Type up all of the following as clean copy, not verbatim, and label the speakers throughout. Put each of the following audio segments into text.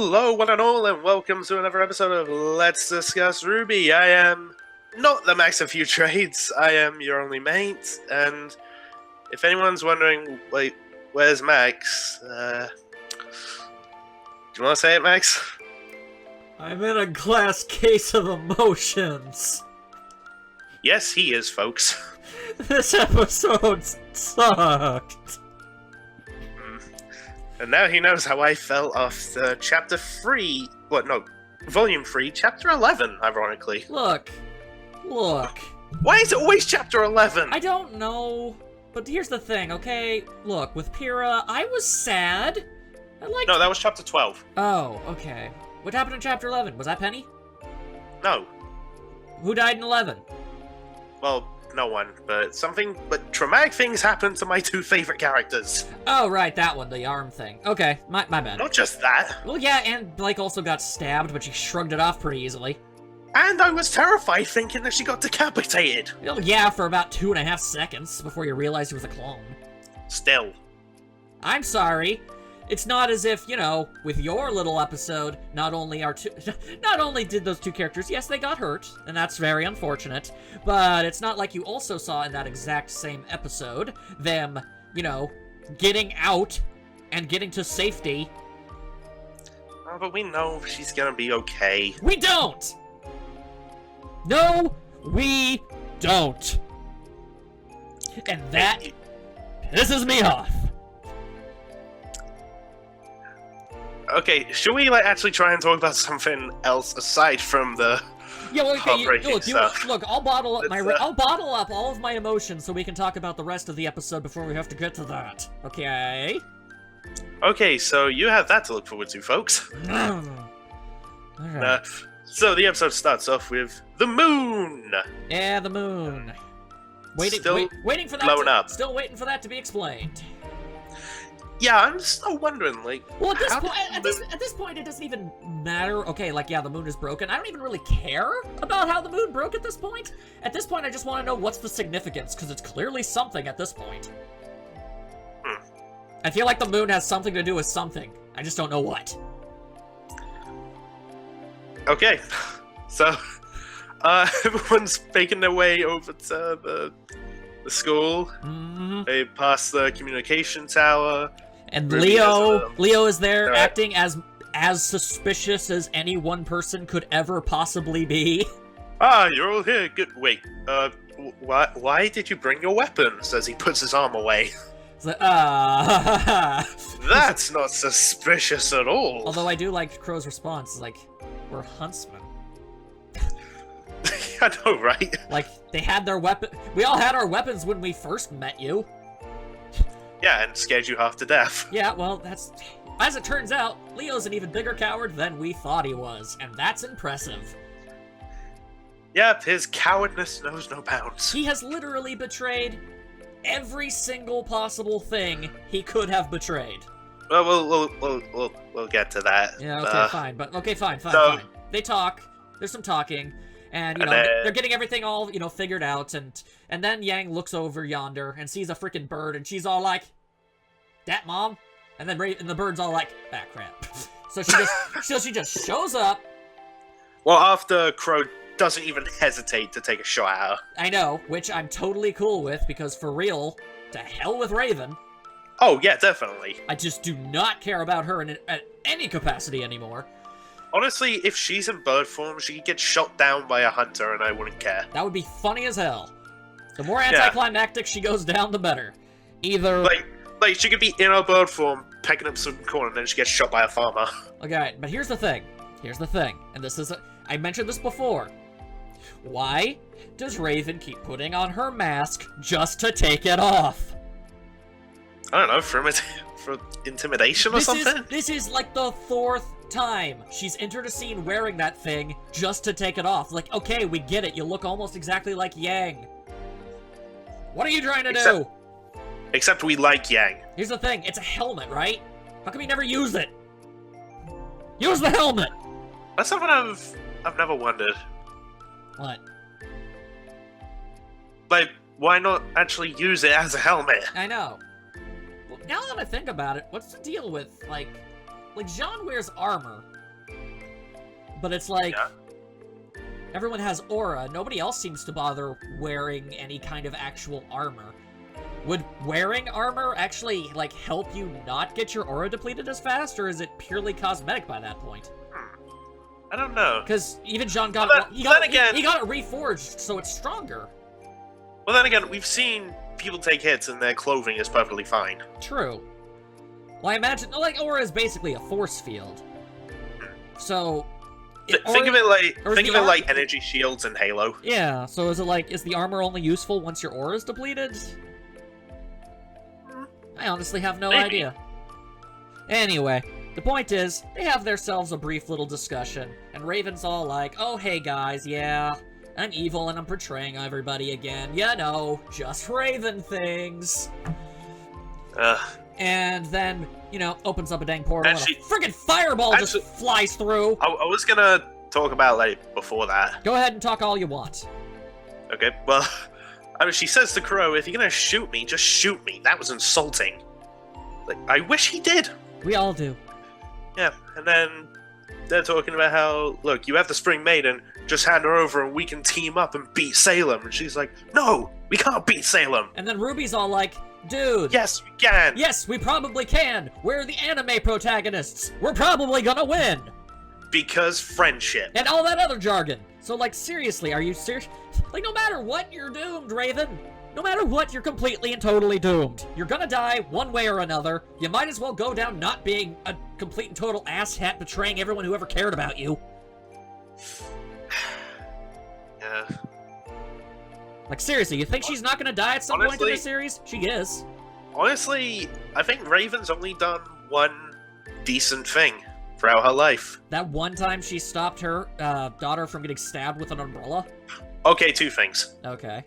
Speaker 1: Hello, one and all, and welcome to another episode of Let's Discuss RWBY. I am not the Max of Few Trades, I am your only mate, and if anyone's wondering, like, where's Max, do you want to say it, Max?
Speaker 2: I'm in a glass case of emotions.
Speaker 1: Yes, he is, folks.
Speaker 2: This episode sucked.
Speaker 1: And now he knows how I felt after Chapter 3, Volume 3, Chapter 11, ironically.
Speaker 2: Look.
Speaker 1: Why is it always Chapter 11?
Speaker 2: I don't know, but here's the thing, okay? Look, with Pyrrha, I was sad.
Speaker 1: No, that was Chapter 12.
Speaker 2: Oh, okay. What happened in Chapter 11? Was that Penny?
Speaker 1: No.
Speaker 2: Who died in 11?
Speaker 1: Well, no one, but traumatic things happened to my two favorite characters.
Speaker 2: Oh, right, that one, the arm thing. Okay, my bad.
Speaker 1: Not just that.
Speaker 2: Well, yeah, and Blake also got stabbed, but she shrugged it off pretty easily.
Speaker 1: And I was terrified thinking that she got decapitated.
Speaker 2: Well, yeah, for about 2.5 seconds before you realized it was a clone.
Speaker 1: Still.
Speaker 2: I'm sorry. It's not as if, you know, with your little episode, not only did those two characters, yes, they got hurt, and that's very unfortunate, but it's not like you also saw in that exact same episode them, you know, getting out and getting to safety.
Speaker 1: Oh, but we know she's gonna be okay.
Speaker 2: We don't! No, we don't. And that pisses me off.
Speaker 1: Okay, should we actually try and talk about something else aside from the heartbreaking stuff?
Speaker 2: Look, I'll bottle up all of my emotions so we can talk about the rest of the episode before we have to get to that. Okay?
Speaker 1: Okay, so you have that to look forward to, folks.
Speaker 2: Alright.
Speaker 1: So the episode starts off with the moon.
Speaker 2: Yeah, the moon. Waiting for that.
Speaker 1: Blown up.
Speaker 2: Still waiting for that to be explained.
Speaker 1: Yeah, I'm still wondering, like,
Speaker 2: well, at this point, it doesn't even matter. Okay, like, yeah, the moon is broken. I don't even really care about how the moon broke at this point. At this point, I just want to know what's the significance, because it's clearly something at this point. I feel like the moon has something to do with something. I just don't know what.
Speaker 1: Okay, so, everyone's making their way over to the school.
Speaker 2: Mm-hmm.
Speaker 1: They pass the communication tower.
Speaker 2: And Leo is there acting as suspicious as any one person could ever possibly be.
Speaker 1: Ah, you're all here. Good. Wait. Why did you bring your weapons? As he puts his arm away.
Speaker 2: It's like,
Speaker 1: That's not suspicious at all.
Speaker 2: Although I do like Crow's response. It's like, we're huntsmen.
Speaker 1: I know, right?
Speaker 2: Like, they had their weapon. We all had our weapons when we first met you.
Speaker 1: Yeah, and scared you half to death.
Speaker 2: Yeah, well, that's... As it turns out, Leo's an even bigger coward than we thought he was, and that's impressive.
Speaker 1: Yep, his cowardness knows no bounds.
Speaker 2: He has literally betrayed every single possible thing he could have betrayed.
Speaker 1: Well, we'll get to that.
Speaker 2: Yeah, okay, fine. But okay, fine. They talk. There's some talking. And, you know, they're getting everything all, you know, figured out, and then Yang looks over yonder and sees a freaking bird, and she's all like, "Dat, Mom?" And then the bird's all like, "Ah, crap." So she just shows up.
Speaker 1: Well, after Crow doesn't even hesitate to take a shot at her.
Speaker 2: I know, which I'm totally cool with, because for real, to hell with Raven.
Speaker 1: Oh, yeah, definitely.
Speaker 2: I just do not care about her at any capacity anymore.
Speaker 1: Honestly, if she's in bird form, she could get shot down by a hunter and I wouldn't care.
Speaker 2: That would be funny as hell. The more anticlimactic she goes down, the better. Either...
Speaker 1: Like, she could be in her bird form, pecking up some corn, and then she gets shot by a farmer.
Speaker 2: Okay, but here's the thing. And this is... I mentioned this before. Why does Raven keep putting on her mask just to take it off?
Speaker 1: I don't know, for intimidation or something?
Speaker 2: This is like the 4th time she's entered a scene wearing that thing just to take it off. Like, okay, we get it. You look almost exactly like Yang. What are you trying to do?
Speaker 1: Except we like Yang.
Speaker 2: Here's the thing. It's a helmet, right? How come you never use it? Use the helmet!
Speaker 1: That's something I've never wondered.
Speaker 2: What?
Speaker 1: Like, why not actually use it as a helmet?
Speaker 2: I know. Well, now that I think about it, what's the deal with, like, like, Jean wears armor. But it's like, everyone has aura. Nobody else seems to bother wearing any kind of actual armor. Would wearing armor actually, like, help you not get your aura depleted as fast, or is it purely cosmetic by that point?
Speaker 1: I don't know.
Speaker 2: Because even Jean got he got it reforged, so it's stronger.
Speaker 1: Well, then again, we've seen people take hits and their clothing is perfectly fine.
Speaker 2: True. Well, I imagine, like, aura is basically a force field. So...
Speaker 1: Think of it like energy shields in Halo.
Speaker 2: Yeah, so is it like, is the armor only useful once your aura is depleted? I honestly have no idea. Anyway, the point is, they have themselves a brief little discussion, and Raven's all like, oh hey guys, yeah, I'm evil and I'm betraying everybody again. You know, just Raven things. And then, you know, opens up a dang portal and a friggin' fireball just flies through.
Speaker 1: I was gonna talk about, like, before that.
Speaker 2: Go ahead and talk all you want.
Speaker 1: Okay, well, I mean, she says to Crow, if you're gonna shoot me, just shoot me. That was insulting. Like, I wish he did.
Speaker 2: We all do.
Speaker 1: Yeah, and then they're talking about how, look, you have the Spring Maiden, just hand her over and we can team up and beat Salem. And she's like, no, we can't beat Salem.
Speaker 2: And then Ruby's all like, dude.
Speaker 1: Yes, we can.
Speaker 2: Yes, we probably can. We're the anime protagonists. We're probably gonna win.
Speaker 1: Because friendship.
Speaker 2: And all that other jargon. So, like, seriously, are you serious? Like, no matter what, you're doomed, Raven. No matter what, you're completely and totally doomed. You're gonna die one way or another. You might as well go down not being a complete and total asshat, betraying everyone who ever cared about you.
Speaker 1: Yeah.
Speaker 2: Like, seriously, you think she's not gonna die at some point in the series? She is.
Speaker 1: Honestly, I think Raven's only done one decent thing throughout her life.
Speaker 2: That one time she stopped her daughter from getting stabbed with an umbrella?
Speaker 1: Okay, two things.
Speaker 2: Okay.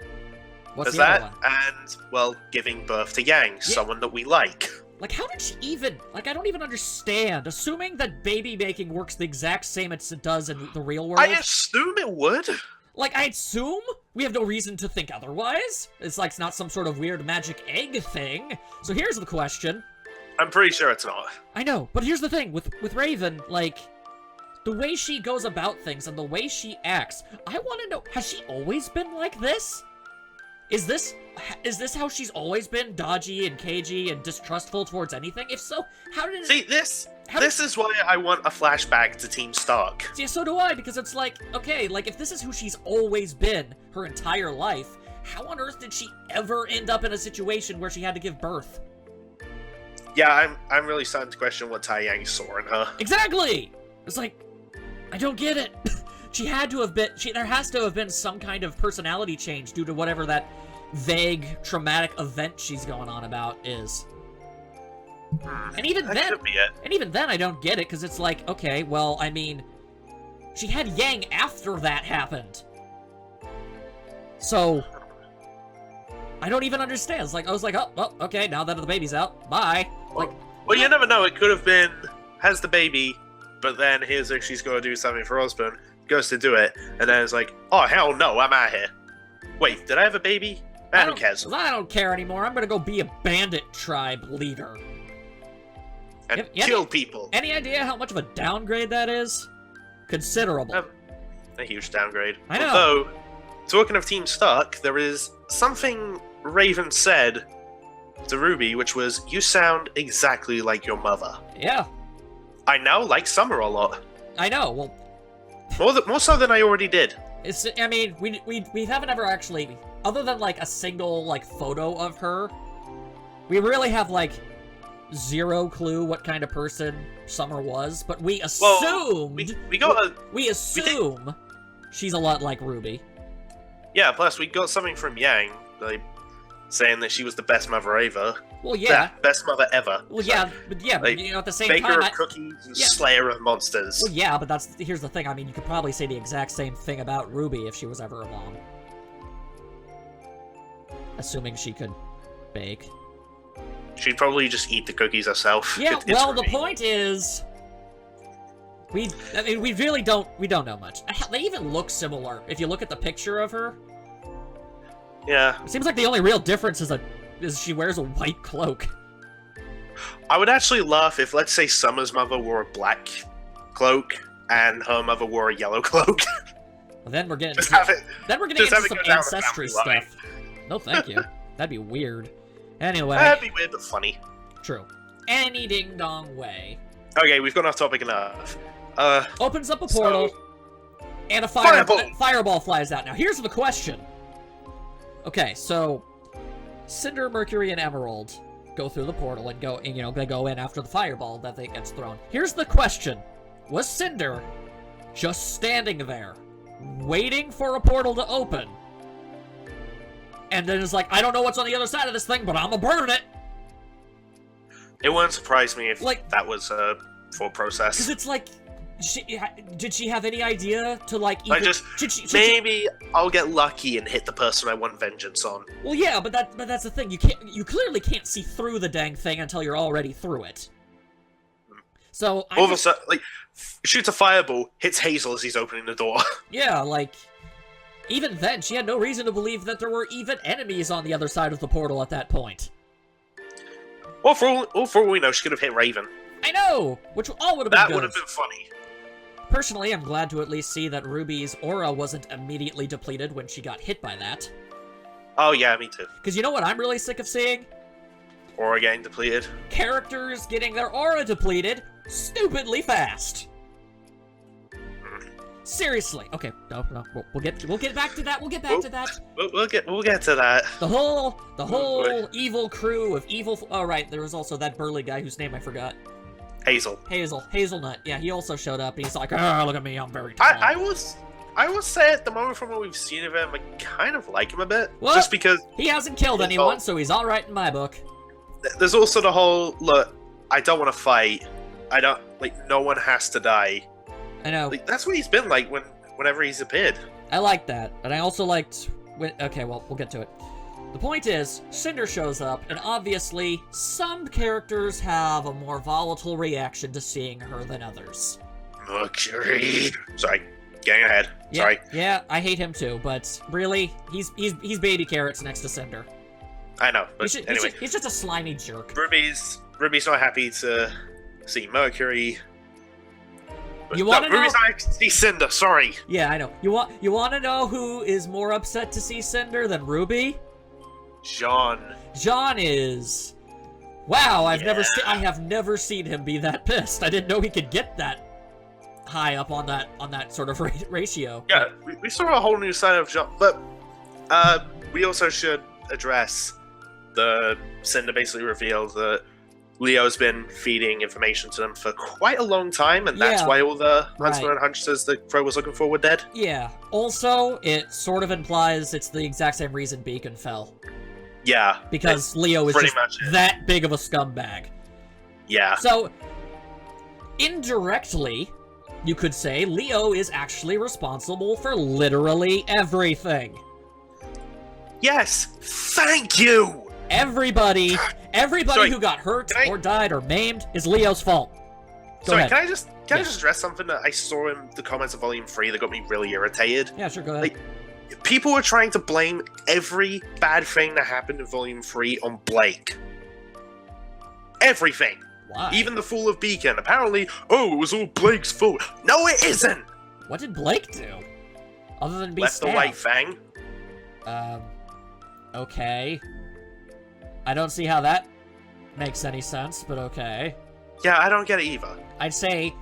Speaker 2: What's
Speaker 1: There's
Speaker 2: the other
Speaker 1: that,
Speaker 2: one?
Speaker 1: and, well, giving birth to Yang, someone that we like.
Speaker 2: Like, how did she even... Like, I don't even understand. Assuming that baby making works the exact same as it does in the real world...
Speaker 1: I assume it would.
Speaker 2: Like, I assume? We have no reason to think otherwise. It's like, it's not some sort of weird magic egg thing. So here's the question.
Speaker 1: I'm pretty sure it's not.
Speaker 2: I know, but here's the thing. With Raven, like... The way she goes about things and the way she acts, I want to know, has she always been like this? Is this how she's always been, dodgy and cagey and distrustful towards anything? If so, how did it...
Speaker 1: See, this is why I want a flashback to Team Stark.
Speaker 2: Yeah, so do I, because it's like, okay, like, if this is who she's always been her entire life, how on earth did she ever end up in a situation where she had to give birth?
Speaker 1: Yeah, I'm really starting to question what Tai Yang saw in her.
Speaker 2: Exactly! It's like, I don't get it. She had to have been... there has to have been some kind of personality change due to whatever that vague, traumatic event she's going on about is. And even then...
Speaker 1: could be it.
Speaker 2: And even then, I don't get it, because it's like, okay, well, I mean... She had Yang after that happened. So... I don't even understand. It's like, I was like, oh, well, okay, now that the baby's out, bye. Like,
Speaker 1: well, you never know. It could have been, has the baby, but then here's if she's going to do something for husband, goes to do it, and then it's like, oh, hell no, I'm out here. Wait, did I have a baby? I don't care.
Speaker 2: I don't care anymore. I'm going to go be a bandit tribe leader.
Speaker 1: And kill people.
Speaker 2: Any idea how much of a downgrade that is? Considerable.
Speaker 1: A huge downgrade.
Speaker 2: I know.
Speaker 1: Although, talking of Team Stark, there is something Raven said to RWBY, which was, you sound exactly like your mother.
Speaker 2: Yeah.
Speaker 1: I now like Summer a lot.
Speaker 2: I know, well...
Speaker 1: More so than I already did.
Speaker 2: I mean, we haven't ever actually... Other than, like, a single, like, photo of her, we really have, like, zero clue what kind of person Summer was, but we assumed...
Speaker 1: Well,
Speaker 2: we assume she's a lot like RWBY.
Speaker 1: Yeah, plus we got something from Yang, like, saying that she was the best mother ever.
Speaker 2: Well, yeah.
Speaker 1: Best mother ever.
Speaker 2: Well, yeah, but you know, at the same
Speaker 1: baker
Speaker 2: time...
Speaker 1: of cookies and slayer of monsters.
Speaker 2: Well, yeah, but here's the thing. I mean, you could probably say the exact same thing about RWBY if she was ever a mom. Assuming she could bake.
Speaker 1: She'd probably just eat the cookies herself.
Speaker 2: Yeah, well, the point is... we really don't know much. They even look similar, if you look at the picture of her.
Speaker 1: Yeah.
Speaker 2: It seems like the only real difference is she wears a white cloak.
Speaker 1: I would actually laugh if, let's say, Summer's mother wore a black cloak and her mother wore a yellow cloak.
Speaker 2: Well, then we're getting
Speaker 1: Just
Speaker 2: into,
Speaker 1: have it-
Speaker 2: then we're getting
Speaker 1: just have
Speaker 2: into
Speaker 1: it
Speaker 2: some
Speaker 1: go down the
Speaker 2: ancestry
Speaker 1: family line.
Speaker 2: stuff. No, thank you. That'd be weird. Anyway,
Speaker 1: That'd be weird but funny.
Speaker 2: true. Any ding dong way.
Speaker 1: Okay, we've gone off topic enough.
Speaker 2: Opens up a
Speaker 1: So-
Speaker 2: portal, and a fireball flies out. Now, here's the question. Okay, so Cinder, Mercury, and Emerald go through the portal and go, and, they go in after the fireball that gets thrown. Here's the question: was Cinder just standing there, waiting for a portal to open, and then is like, I don't know what's on the other side of this thing, but I'm gonna burn it?
Speaker 1: It wouldn't surprise me if
Speaker 2: Like-
Speaker 1: that was a full process.
Speaker 2: Because it's like, did she have any idea to like? Even,
Speaker 1: Maybe I'll get lucky and hit the person I want vengeance on.
Speaker 2: Well, yeah, but that's the thing. You clearly can't see through the dang thing until you're already through it. So
Speaker 1: All of a sudden, like, shoots a fireball, hits Hazel as he's opening the door.
Speaker 2: yeah, like, even then, she had no reason to believe that there were even enemies on the other side of the portal at that point.
Speaker 1: Well, for all we know, she could have hit Raven.
Speaker 2: I know, which all would have been
Speaker 1: That
Speaker 2: good.
Speaker 1: would have been funny.
Speaker 2: Personally, I'm glad to at least see that Ruby's aura wasn't immediately depleted when she got hit by that.
Speaker 1: Oh yeah, me too.
Speaker 2: Because you know what I'm really sick of seeing?
Speaker 1: Aura getting depleted.
Speaker 2: Characters getting their aura depleted stupidly fast. Seriously. Okay, no, we'll get back to that. We'll get back to that.
Speaker 1: We'll get to that.
Speaker 2: The whole
Speaker 1: boy.
Speaker 2: evil crew of evil. Oh right, there was also that burly guy whose name I forgot. Hazelnut. Yeah, he also showed up. And he's like, oh, look at me, I'm very tall.
Speaker 1: I will say at the moment from what we've seen of him, I kind of like him a bit.
Speaker 2: What?
Speaker 1: Just because
Speaker 2: He hasn't killed anyone, so he's all right in my book.
Speaker 1: there's also the whole look. I don't want to fight. I don't like. No one has to die.
Speaker 2: I know.
Speaker 1: Like that's what he's been like whenever he's appeared.
Speaker 2: I like that, and I also liked. Okay, well, we'll get to it. The point is, Cinder shows up, and obviously, some characters have a more volatile reaction to seeing her than others.
Speaker 1: Mercury. Sorry, getting ahead.
Speaker 2: Yeah,
Speaker 1: Sorry.
Speaker 2: Yeah, I hate him too, but really, he's baby carrots next to Cinder.
Speaker 1: I know, but anyway,
Speaker 2: he's just a slimy jerk.
Speaker 1: Ruby's not happy to see Mercury.
Speaker 2: You want to know?
Speaker 1: Ruby's not happy to see Cinder. Sorry.
Speaker 2: Yeah, I know. You want to know who is more upset to see Cinder than Ruby?
Speaker 1: John.
Speaker 2: John is. Wow, I have never seen him be that pissed. I didn't know he could get that high up on that sort of ratio.
Speaker 1: Yeah, we saw a whole new side of John, but we also should address the Cinder basically revealed that Leo's been feeding information to them for quite a long time, and that's why all the huntsmen and huntresses that Crow was looking for were dead.
Speaker 2: Yeah. Also, it sort of implies it's the exact same reason Beacon fell.
Speaker 1: Yeah.
Speaker 2: Because Leo is just that big of a scumbag.
Speaker 1: Yeah.
Speaker 2: So, indirectly, you could say Leo is actually responsible for literally everything.
Speaker 1: Yes! Thank you!
Speaker 2: Everybody who got hurt or died or maimed is Leo's fault. Go ahead.
Speaker 1: Can I just address something that I saw in the comments of Volume 3 that got me really irritated?
Speaker 2: Yeah, sure, go ahead.
Speaker 1: Like, people were trying to blame every bad thing that happened in Volume 3 on Blake. Everything.
Speaker 2: Why?
Speaker 1: Even the Fool of Beacon. Apparently, it was all Blake's fault. No, it isn't!
Speaker 2: What did Blake do? Other than be
Speaker 1: Left
Speaker 2: stabbed?
Speaker 1: the White Fang.
Speaker 2: Okay. I don't see how that makes any sense, but okay.
Speaker 1: Yeah, I don't get it either.
Speaker 2: I'd say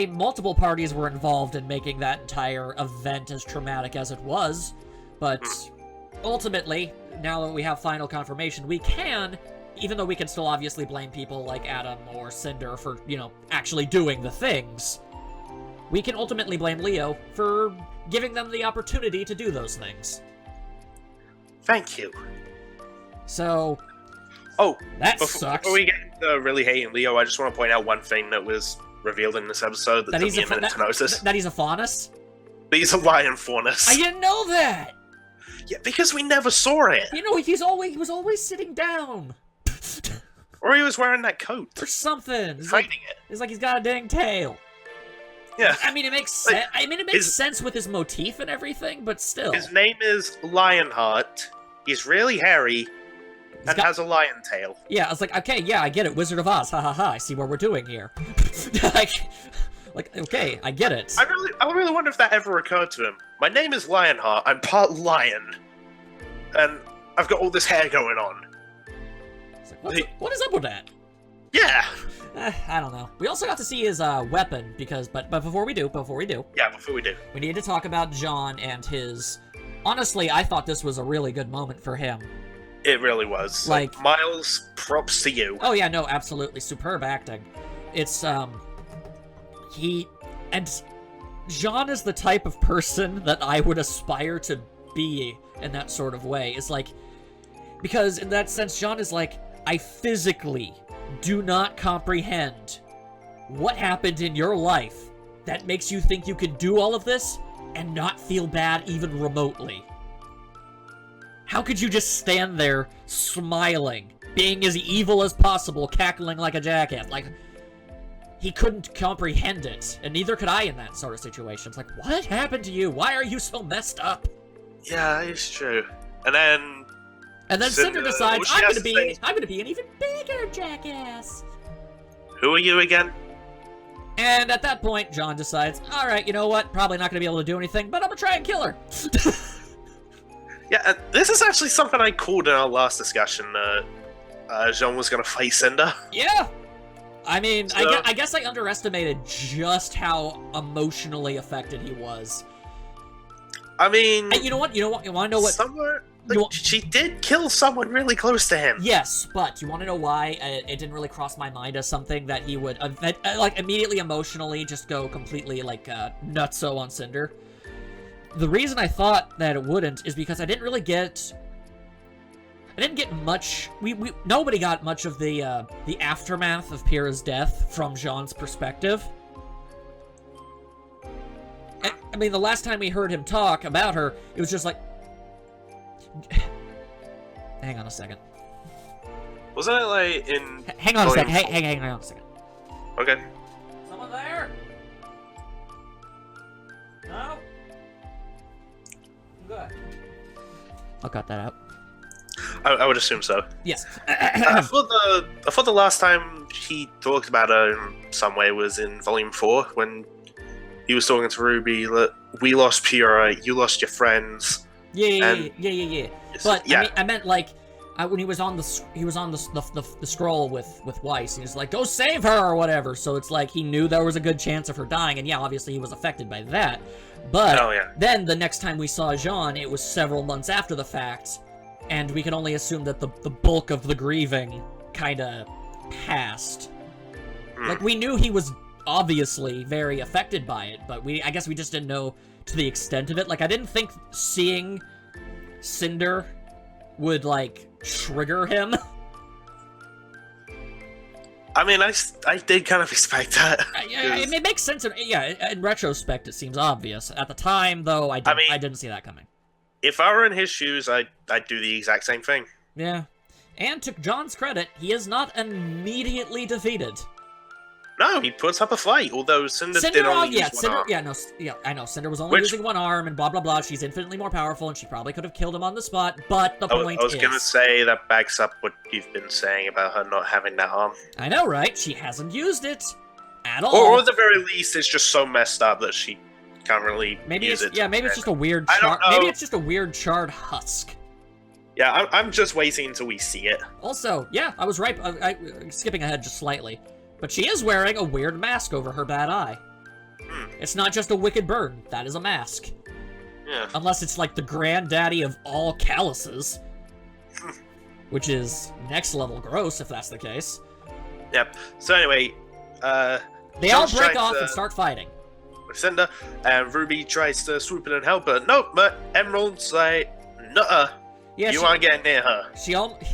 Speaker 2: multiple parties were involved in making that entire event as traumatic as it was, but ultimately, now that we have final confirmation, we can, even though we can still obviously blame people like Adam or Cinder for, actually doing the things, we can ultimately blame Leo for giving them the opportunity to do those things.
Speaker 1: Thank you.
Speaker 2: So, that sucks.
Speaker 1: Before we get into really hating Leo, I just want to point out one thing that was revealed in this episode that took me a minute to notice.
Speaker 2: That he's a faunus?
Speaker 1: But he's a lion faunus.
Speaker 2: I didn't know that!
Speaker 1: Yeah, because we never saw it.
Speaker 2: He was always sitting down.
Speaker 1: Or he was wearing that coat.
Speaker 2: Or something.
Speaker 1: Hiding it.
Speaker 2: It's like he's got a dang tail.
Speaker 1: Yeah.
Speaker 2: I mean, it makes sense. I mean, it makes sense with his motif and everything, but still.
Speaker 1: His name is Lionheart. He's really hairy. And has a lion tail.
Speaker 2: Yeah, I was like, okay, yeah, I get it. Wizard of Oz, ha ha ha. I see what we're doing here. like, okay, I get it.
Speaker 1: I really wonder if that ever occurred to him. My name is Lionheart. I'm part lion, and I've got all this hair going on.
Speaker 2: Like, what is up with that?
Speaker 1: Yeah.
Speaker 2: I don't know. We also got to see his weapon but before we do,
Speaker 1: Yeah, before we do,
Speaker 2: we need to talk about John and his. Honestly, I thought this was a really good moment for him.
Speaker 1: It really was.
Speaker 2: Like
Speaker 1: Miles, props to you.
Speaker 2: Oh yeah, no, absolutely superb acting. It's John is the type of person that I would aspire to be in that sort of way. It's like, because in that sense, John is like, I physically do not comprehend what happened in your life that makes you think you can do all of this and not feel bad even remotely. How could you just stand there smiling, being as evil as possible, cackling like a jackass? Like, he couldn't comprehend it, and neither could I in that sort of situation. It's like, what happened to you? Why are you so messed up?
Speaker 1: Yeah, it's true. And then
Speaker 2: Cinder decides, I'm gonna be an even bigger jackass.
Speaker 1: Who are you again?
Speaker 2: And at that point, John decides, all right, you know what? Probably not gonna be able to do anything, but I'm gonna try and kill her.
Speaker 1: Yeah, this is actually something I called in our last discussion. Jean was gonna fight Cinder.
Speaker 2: Yeah. I mean, so, I guess I underestimated just how emotionally affected he was.
Speaker 1: I mean,
Speaker 2: you know what? You want to know what?
Speaker 1: Somewhere, she did kill someone really close to him.
Speaker 2: Yes, but you want to know why it didn't really cross my mind as something that he would like immediately emotionally just go completely like nutso on Cinder. The reason I thought that it wouldn't is because I didn't get much. Nobody got much of the aftermath of Pyrrha's death from Jean's perspective. I mean, the last time we heard him talk about her, it was just like. Hang on a second.
Speaker 1: Wasn't it like in?
Speaker 2: Hang on a second. Hang on a second.
Speaker 1: Okay.
Speaker 2: Someone there? No. Good. I'll cut that out.
Speaker 1: I would assume so.
Speaker 2: Yes.
Speaker 1: I thought the last time he talked about her in some way was in Volume 4 when he was talking to Ruby. We lost Pyrrha. You lost your friends.
Speaker 2: Yeah. But
Speaker 1: yeah.
Speaker 2: I meant like when he was on the scroll with Weiss. He was like, "Go save her" or whatever. So it's like he knew there was a good chance of her dying, and yeah, obviously he was affected by that. But then the next time we saw Jean, it was several months after the fact. And we can only assume that the bulk of the grieving kind of passed. Like, we knew he was obviously very affected by it, but I guess we just didn't know to the extent of it. Like, I didn't think seeing Cinder would, like, trigger him.
Speaker 1: I mean, I did kind of expect that.
Speaker 2: It makes sense. In retrospect, it seems obvious. At the time, though, I didn't see that coming.
Speaker 1: If I were in his shoes, I'd do the exact same thing.
Speaker 2: Yeah. And to John's credit, he is not immediately defeated.
Speaker 1: No, he puts up a fight, although Cinder did only use one arm.
Speaker 2: I know. Cinder was only using one arm and blah, blah, blah. She's infinitely more powerful, and she probably could have killed him on the spot, but the point is... I was going
Speaker 1: to say that backs up what you've been saying about her not having that arm.
Speaker 2: I know, right? She hasn't used it at all.
Speaker 1: Or at the very least, it's just so messed up that she can't really use it.
Speaker 2: Yeah, maybe it's just a weird maybe it's just a weird charred husk.
Speaker 1: Yeah, I'm just waiting until we see it.
Speaker 2: Also, yeah, I was right. Skipping ahead just slightly. But she is wearing a weird mask over her bad eye. It's not just a wicked burn. That is a mask.
Speaker 1: Yeah.
Speaker 2: Unless it's like the granddaddy of all calluses. Which is next level gross, if that's the case.
Speaker 1: Yep. So anyway,
Speaker 2: they all break off and start fighting.
Speaker 1: Cinder, and Ruby tries to swoop in and help her. Nope, but Emerald's like, nuh-uh. Yeah, you aren't getting near her.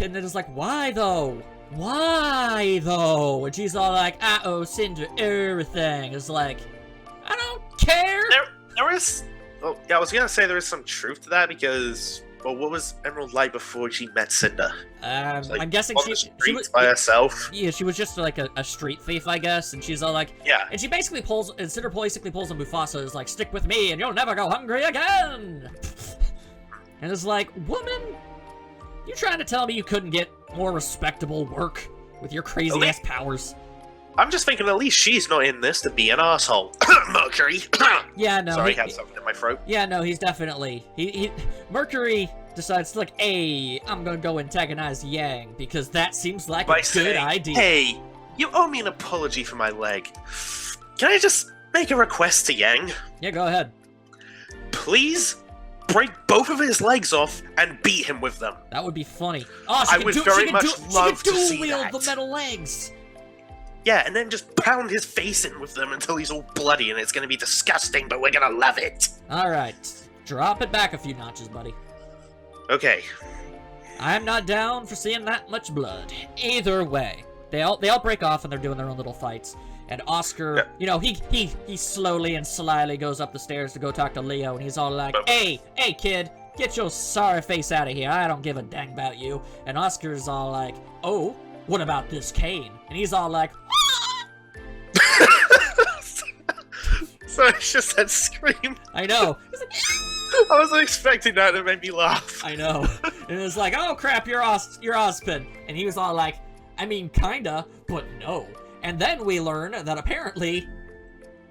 Speaker 2: And it is like, why though? Why though? And she's all like, uh-oh, Cinder, everything. It's like, I don't care.
Speaker 1: There is, well, yeah, I was gonna say there is some truth to that because, well, what was Emerald like before she met Cinder? Like,
Speaker 2: I'm guessing
Speaker 1: she was by herself.
Speaker 2: Yeah, she was just like a street thief, I guess, and she's all like,
Speaker 1: yeah.
Speaker 2: And Cinder basically pulls a Mufasa, is like, stick with me and you'll never go hungry again. And it's like, woman, You trying to tell me you couldn't get more respectable work with your crazy-ass powers?
Speaker 1: I'm just thinking at least she's not in this to be an asshole. Mercury!
Speaker 2: Yeah, no.
Speaker 1: Sorry, I had something in my throat.
Speaker 2: Yeah, no, he's definitely... Mercury decides, like, hey, I'm gonna go antagonize Yang, because that seems like a good idea.
Speaker 1: Hey, you owe me an apology for my leg. Can I just make a request to Yang?
Speaker 2: Yeah, go ahead.
Speaker 1: Please break both of his legs off and beat him with them.
Speaker 2: That would be funny. Oh,
Speaker 1: I would very much love to see
Speaker 2: wield
Speaker 1: that.
Speaker 2: the metal legs.
Speaker 1: Yeah, and then just pound his face in with them until he's all bloody, and it's gonna be disgusting, but we're gonna love it.
Speaker 2: Alright. Drop it back a few notches, buddy.
Speaker 1: Okay.
Speaker 2: I'm not down for seeing that much blood. Either way. They all break off and they're doing their own little fights. And Oscar, you know, he slowly and slyly goes up the stairs to go talk to Leo, and he's all like, hey, kid, get your sorry face out of here. I don't give a dang about you. And Oscar's all like, oh, what about this cane? And he's all like,
Speaker 1: So it's just that scream.
Speaker 2: I know.
Speaker 1: I wasn't expecting that. It made me laugh.
Speaker 2: I know. And it's like, oh crap, you're Ozpin. And he was all like, I mean, kinda, but no. And then we learn that apparently,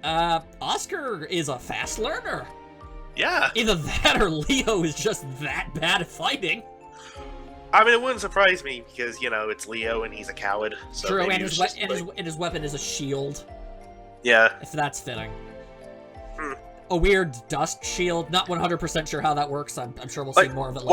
Speaker 2: Oscar is a fast learner.
Speaker 1: Yeah.
Speaker 2: Either that or Leo is just that bad at fighting.
Speaker 1: I mean, it wouldn't surprise me because, you know, it's Leo and he's a coward. So
Speaker 2: true, and his weapon is a shield.
Speaker 1: Yeah.
Speaker 2: If that's fitting. A weird dust shield. Not 100% sure how that works. I'm sure we'll see more of it later.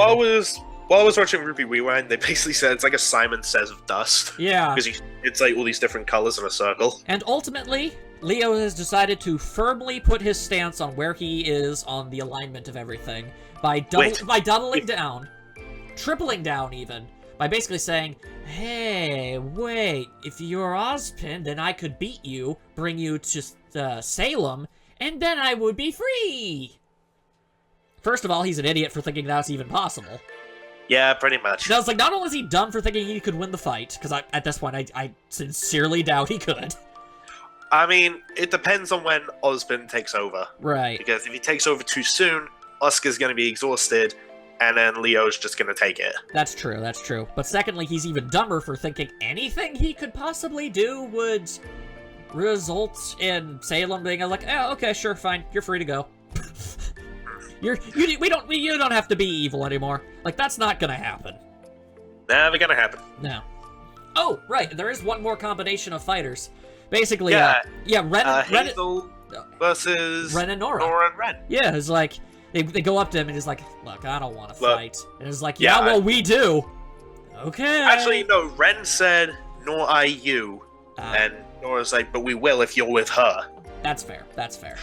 Speaker 1: While I was watching RWBY Rewind, they basically said it's like a Simon Says of dust.
Speaker 2: Yeah.
Speaker 1: Because it's like all these different colors in a circle.
Speaker 2: And ultimately, Leo has decided to firmly put his stance on where he is on the alignment of everything by doubling down, tripling down even, by basically saying, hey, wait, if you're Ozpin, then I could beat you, bring you to Salem, and then I would be free! First of all, he's an idiot for thinking that's even possible.
Speaker 1: Yeah, pretty much.
Speaker 2: Now, it's like, not only is he dumb for thinking he could win the fight, because at this point, I sincerely doubt he could.
Speaker 1: I mean, it depends on when Ozpin takes over.
Speaker 2: Right.
Speaker 1: Because if he takes over too soon, Oscar's going to be exhausted, and then Leo's just going to take it.
Speaker 2: That's true, that's true. But secondly, he's even dumber for thinking anything he could possibly do would result in Salem being like, oh, okay, sure, fine, you're free to go. You don't have to be evil anymore. Like, that's not gonna happen.
Speaker 1: Never gonna happen.
Speaker 2: No. Oh, right, there is one more combination of fighters. Basically,
Speaker 1: Hazel versus
Speaker 2: Ren and Nora.
Speaker 1: Nora and Ren.
Speaker 2: Yeah, it's like, they go up to him and he's like, look, I don't want to fight. And it's like, yeah, well, we do. Okay. Actually,
Speaker 1: no, Ren said, nor I you. And Nora's like, but we will if you're with her.
Speaker 2: That's fair, that's fair.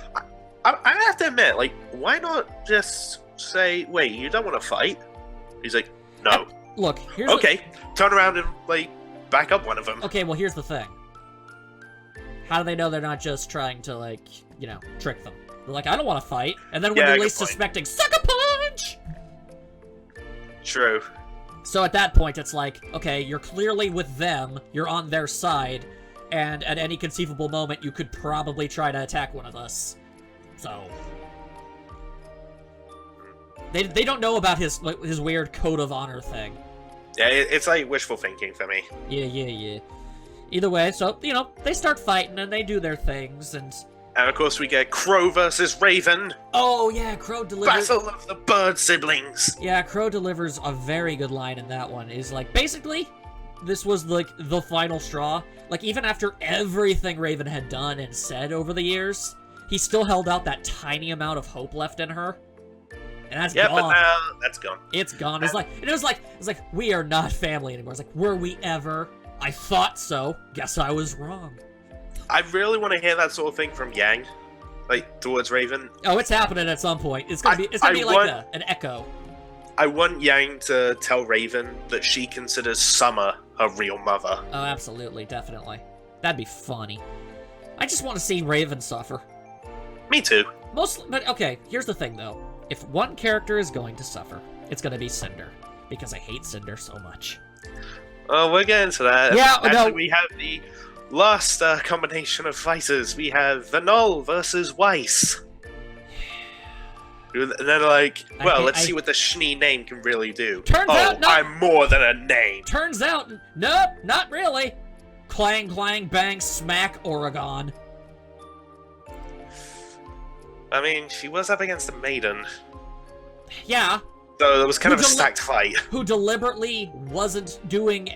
Speaker 1: I have to admit, like, why not just say, wait, you don't want to fight? He's like, no.
Speaker 2: Look, here's
Speaker 1: turn around and, like, back up one of them.
Speaker 2: Okay, well, here's the thing. How do they know they're not just trying to, like, you know, trick them? They're like, I don't want to fight. And then when they're least suspecting, sucker punch!
Speaker 1: True.
Speaker 2: So at that point, it's like, okay, you're clearly with them, you're on their side, and at any conceivable moment, you could probably try to attack one of us. So they don't know about his weird code of honor thing.
Speaker 1: Yeah, it's like wishful thinking for me.
Speaker 2: Yeah. Either way, so, you know, they start fighting and they do their things, and
Speaker 1: of course we get Crow versus Raven.
Speaker 2: Oh yeah, Crow delivers...
Speaker 1: Battle of the Bird Siblings.
Speaker 2: Yeah, Crow delivers a very good line in that one. He's like, basically, this was like the final straw. Like, even after everything Raven had done and said over the years, he still held out that tiny amount of hope left in her. And that's gone.
Speaker 1: But now that's gone.
Speaker 2: It's gone. It was like, we are not family anymore. It's like, were we ever? I thought so. Guess I was wrong.
Speaker 1: I really want to hear that sort of thing from Yang, like, towards Raven.
Speaker 2: Oh, it's happening at some point. It's gonna be like an echo. I
Speaker 1: want Yang to tell Raven that she considers Summer her real mother.
Speaker 2: Oh, absolutely, definitely. That'd be funny. I just want to see Raven suffer.
Speaker 1: Me too.
Speaker 2: But okay, here's the thing though. If one character is going to suffer, it's gonna be Cinder. Because I hate Cinder so much.
Speaker 1: Oh, we'll get into that.
Speaker 2: Yeah,
Speaker 1: actually, we have the last combination of fighters. We have the Null versus Weiss. And they're like, well, let's see what the Schnee name can really do.
Speaker 2: Turns out,
Speaker 1: I'm more than a name.
Speaker 2: Turns out, nope, not really. Clang, clang, bang, smack, Oregon.
Speaker 1: I mean, she was up against a maiden.
Speaker 2: Yeah.
Speaker 1: So it was kind of a stacked fight.
Speaker 2: Who deliberately wasn't doing,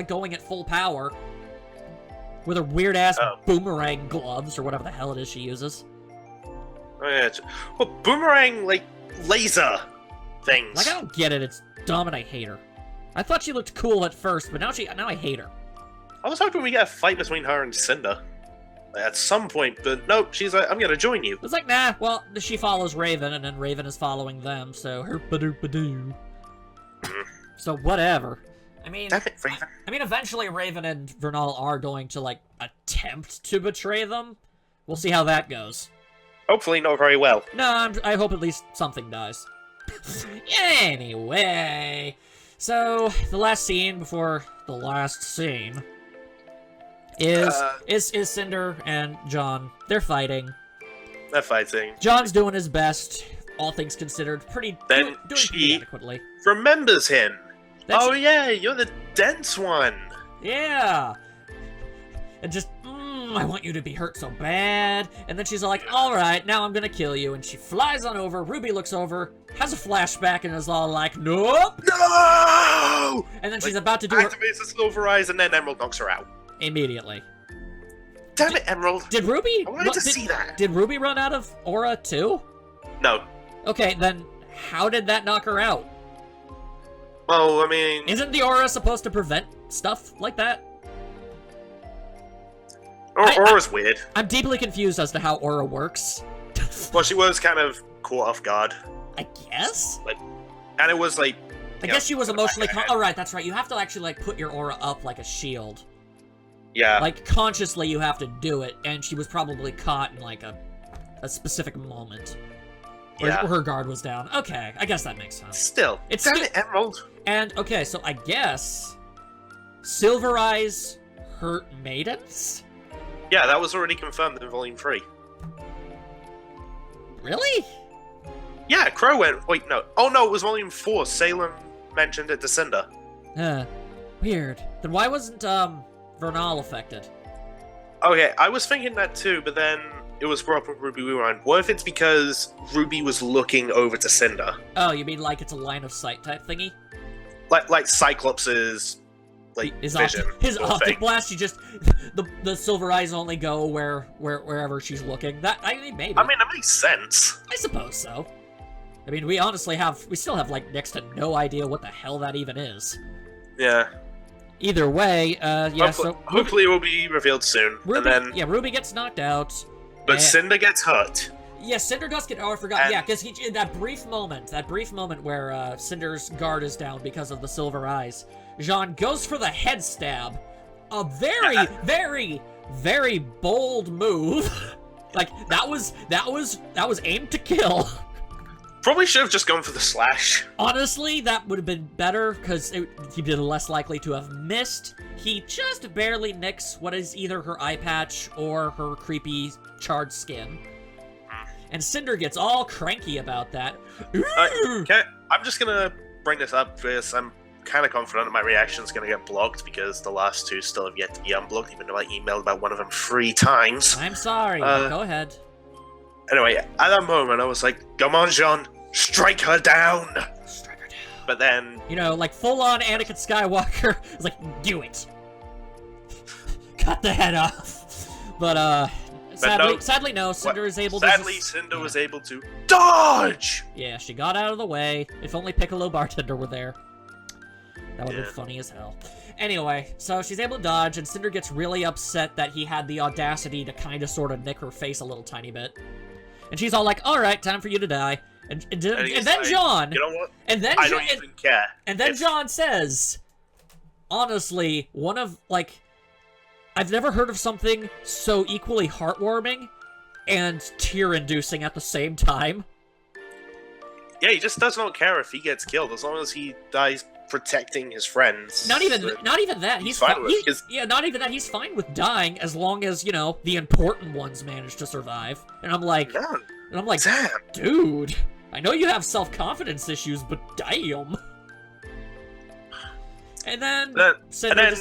Speaker 2: going at full power. With her weird-ass boomerang gloves, or whatever the hell it is she uses.
Speaker 1: Oh, yeah. Well, boomerang, like, laser things.
Speaker 2: Like, I don't get it. It's dumb and I hate her. I thought she looked cool at first, but now I hate her.
Speaker 1: I was hoping we get a fight between her and Cinder at some point, but nope, she's like, I'm gonna join you.
Speaker 2: It's like, nah, well, she follows Raven, and then Raven is following them, so herpa-doop-a-doo. So, whatever. I mean,
Speaker 1: Damn it, Raven.
Speaker 2: I mean, eventually Raven and Vernal are going to, like, attempt to betray them. We'll see how that goes.
Speaker 1: Hopefully not very well.
Speaker 2: No, I hope at least something dies. Anyway, so the last scene before the last scene is Cinder and John. They're fighting.
Speaker 1: They're fighting.
Speaker 2: John's doing his best, all things considered, doing pretty adequately.
Speaker 1: Remembers him. Yeah, you're the dense one.
Speaker 2: Yeah. And just, I want you to be hurt so bad. And then she's all like, alright, now I'm gonna kill you. And she flies on over, Ruby looks over, has a flashback, and is all like, nope!
Speaker 1: No!
Speaker 2: And then she's about to do her...
Speaker 1: Activates the Silver Eyes, and then Emerald knocks her out.
Speaker 2: Immediately.
Speaker 1: Damn it, Emerald!
Speaker 2: Did Ruby...
Speaker 1: I wanted to see that.
Speaker 2: Did Ruby run out of aura, too?
Speaker 1: No.
Speaker 2: Okay, then how did that knock her out?
Speaker 1: Well, I mean...
Speaker 2: Isn't the aura supposed to prevent stuff like that?
Speaker 1: Aura's weird.
Speaker 2: I'm deeply confused as to how aura works.
Speaker 1: Well, she was kind of caught off guard.
Speaker 2: I guess?
Speaker 1: And it was like...
Speaker 2: I guess she was emotionally... Oh, right, that's right. You have to actually, like, put your aura up like a shield.
Speaker 1: Yeah.
Speaker 2: Like, consciously you have to do it, and she was probably caught in, like, a specific moment. Where her guard was down. Okay, I guess that makes sense.
Speaker 1: Still. Damn it, Emerald.
Speaker 2: And, okay, so I guess... Silver Eyes hurt maidens?
Speaker 1: Yeah, that was already confirmed in Volume 3.
Speaker 2: Really?
Speaker 1: Yeah, Crow went... Wait, no. Oh, no, it was Volume 4. Salem mentioned it to Cinder.
Speaker 2: Weird. Then why wasn't, Vernal affected?
Speaker 1: Okay, I was thinking that too, but then it was brought up with Ruby Rewind. What if it's because Ruby was looking over to Cinder?
Speaker 2: Oh, you mean like it's a line of sight type thingy?
Speaker 1: Like Cyclops' vision.
Speaker 2: His optic blast, the Silver Eyes only go wherever she's looking. Maybe.
Speaker 1: I mean, that makes sense.
Speaker 2: I suppose so. I mean, we still have, like, next to no idea what the hell that even is.
Speaker 1: Yeah.
Speaker 2: Either way,
Speaker 1: hopefully it will be revealed soon.
Speaker 2: Ruby gets knocked out.
Speaker 1: But Cinder gets hurt.
Speaker 2: Yeah, Cinder does get... Oh, I forgot. Yeah, because in that brief moment where Cinder's guard is down because of the Silver Eyes, Jean goes for the head stab. A very, very, very bold move. Like, that was aimed to kill.
Speaker 1: Probably should have just gone for the slash.
Speaker 2: Honestly, that would have been better, because he'd been less likely to have missed. He just barely nicks what is either her eye patch or her creepy charred skin. And Cinder gets all cranky about that.
Speaker 1: Okay, I'm just gonna bring this up because I'm kind of confident that my reaction's gonna get blocked because the last two still have yet to be unblocked, even though I emailed about one of them 3 times.
Speaker 2: I'm sorry, go ahead.
Speaker 1: Anyway, at that moment, I was like, come on, Jean, strike her down!
Speaker 2: Strike her down.
Speaker 1: But then...
Speaker 2: You know, like full-on Anakin Skywalker, was like, do it! Cut the head off. But, sadly, no, Cinder is able to...
Speaker 1: Sadly, Cinder was able to dodge!
Speaker 2: Yeah, she got out of the way. If only Piccolo Bartender were there. That would have been funny as hell. Anyway, so she's able to dodge, and Cinder gets really upset that he had the audacity to kind of sort of nick her face a little tiny bit. And she's all like, alright, time for you to die. And then John...
Speaker 1: You know what?
Speaker 2: And then
Speaker 1: I don't even care.
Speaker 2: And then John says, honestly, one of, like... I've never heard of something so equally heartwarming and tear-inducing at the same time.
Speaker 1: Yeah, he just does not care if he gets killed, as long as he dies protecting his friends.
Speaker 2: Not even that. He's fine with not even that. He's fine with dying as long as, you know, the important ones manage to survive. And I'm like,
Speaker 1: damn,
Speaker 2: dude, I know you have self-confidence issues, but damn. And then Cinder,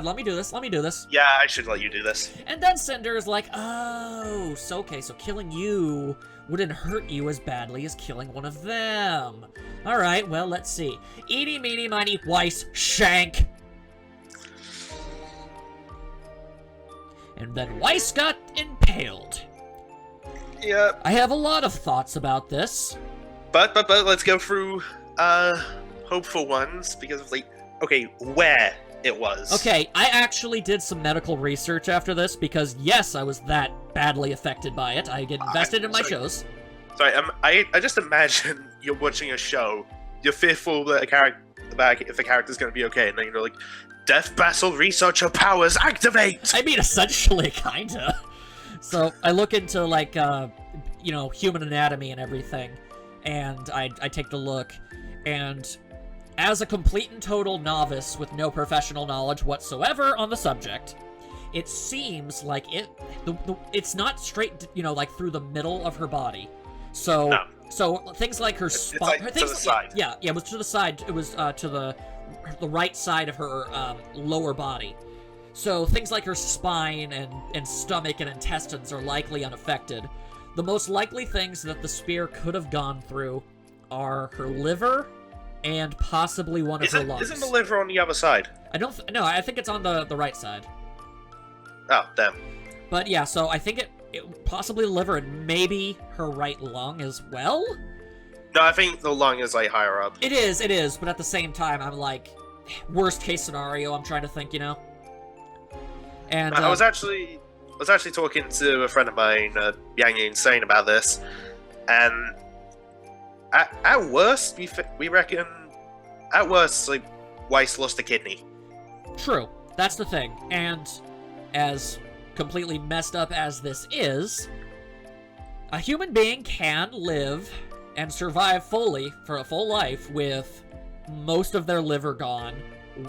Speaker 2: let me do this.
Speaker 1: Yeah, I should let you do this.
Speaker 2: And then Cinder is like, oh, so killing you wouldn't hurt you as badly as killing one of them. All right, well, let's see. Eeny, meeny, miny, Weiss, shank. And then Weiss got impaled.
Speaker 1: Yeah.
Speaker 2: I have a lot of thoughts about this.
Speaker 1: But let's go through hopeful ones, because of, like, okay, where it was.
Speaker 2: Okay, I actually did some medical research after this, because yes, I was that badly affected by it. I get invested in my shows.
Speaker 1: Sorry, I just imagine you're watching a show, you're fearful that if the character's going to be okay, and then you're like, Death Battle Researcher powers activate!
Speaker 2: I mean, essentially, kinda. So, I look into, like, you know, human anatomy and everything, and I take a look, and as a complete and total novice with no professional knowledge whatsoever on the subject, it seems like it's not straight, you know, like through the middle of her body. So,
Speaker 1: no.
Speaker 2: So things like her spine,
Speaker 1: like to the side.
Speaker 2: Yeah, it was to the side. It was to the right side of her lower body. So things like her spine and stomach and intestines are likely unaffected. The most likely things that the spear could have gone through are her liver and possibly one of her lungs.
Speaker 1: Isn't the liver on the other side?
Speaker 2: No, I think it's on the right side.
Speaker 1: Oh, damn.
Speaker 2: But yeah, so I think it possibly the liver and maybe her right lung as well?
Speaker 1: No, I think the lung is, like, higher up.
Speaker 2: It is, but at the same time, I'm like, worst case scenario, I'm trying to think, you know? And
Speaker 1: I was actually talking to a friend of mine, Yang Insane, about this, and at worst, we reckon, at worst, like, Weiss lost a kidney.
Speaker 2: True, that's the thing, and as completely messed up as this is, a human being can live and survive fully for a full life with most of their liver gone,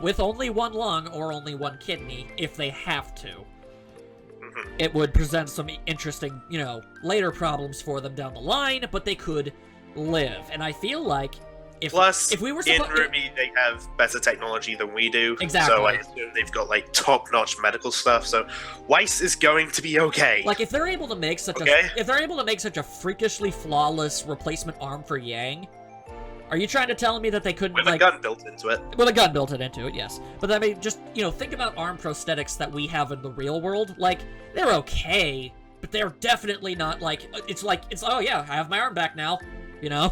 Speaker 2: with only one lung or only one kidney, if they have to.
Speaker 1: Mm-hmm.
Speaker 2: It would present some interesting, you know, later problems for them down the line, but they could live. And I feel like if we were
Speaker 1: in RWBY, they have better technology than we do.
Speaker 2: Exactly.
Speaker 1: So I assume they've got, like, top-notch medical stuff. So Weiss is going to be okay.
Speaker 2: Like, if they're able to make such a freakishly flawless replacement arm for Yang, are you trying to tell me that they couldn't,
Speaker 1: with a gun built into it?
Speaker 2: With a gun built into it, yes. But I mean, just, you know, think about arm prosthetics that we have in the real world. Like, they're okay, but they're definitely not, like, it's oh yeah, I have my arm back now, you know?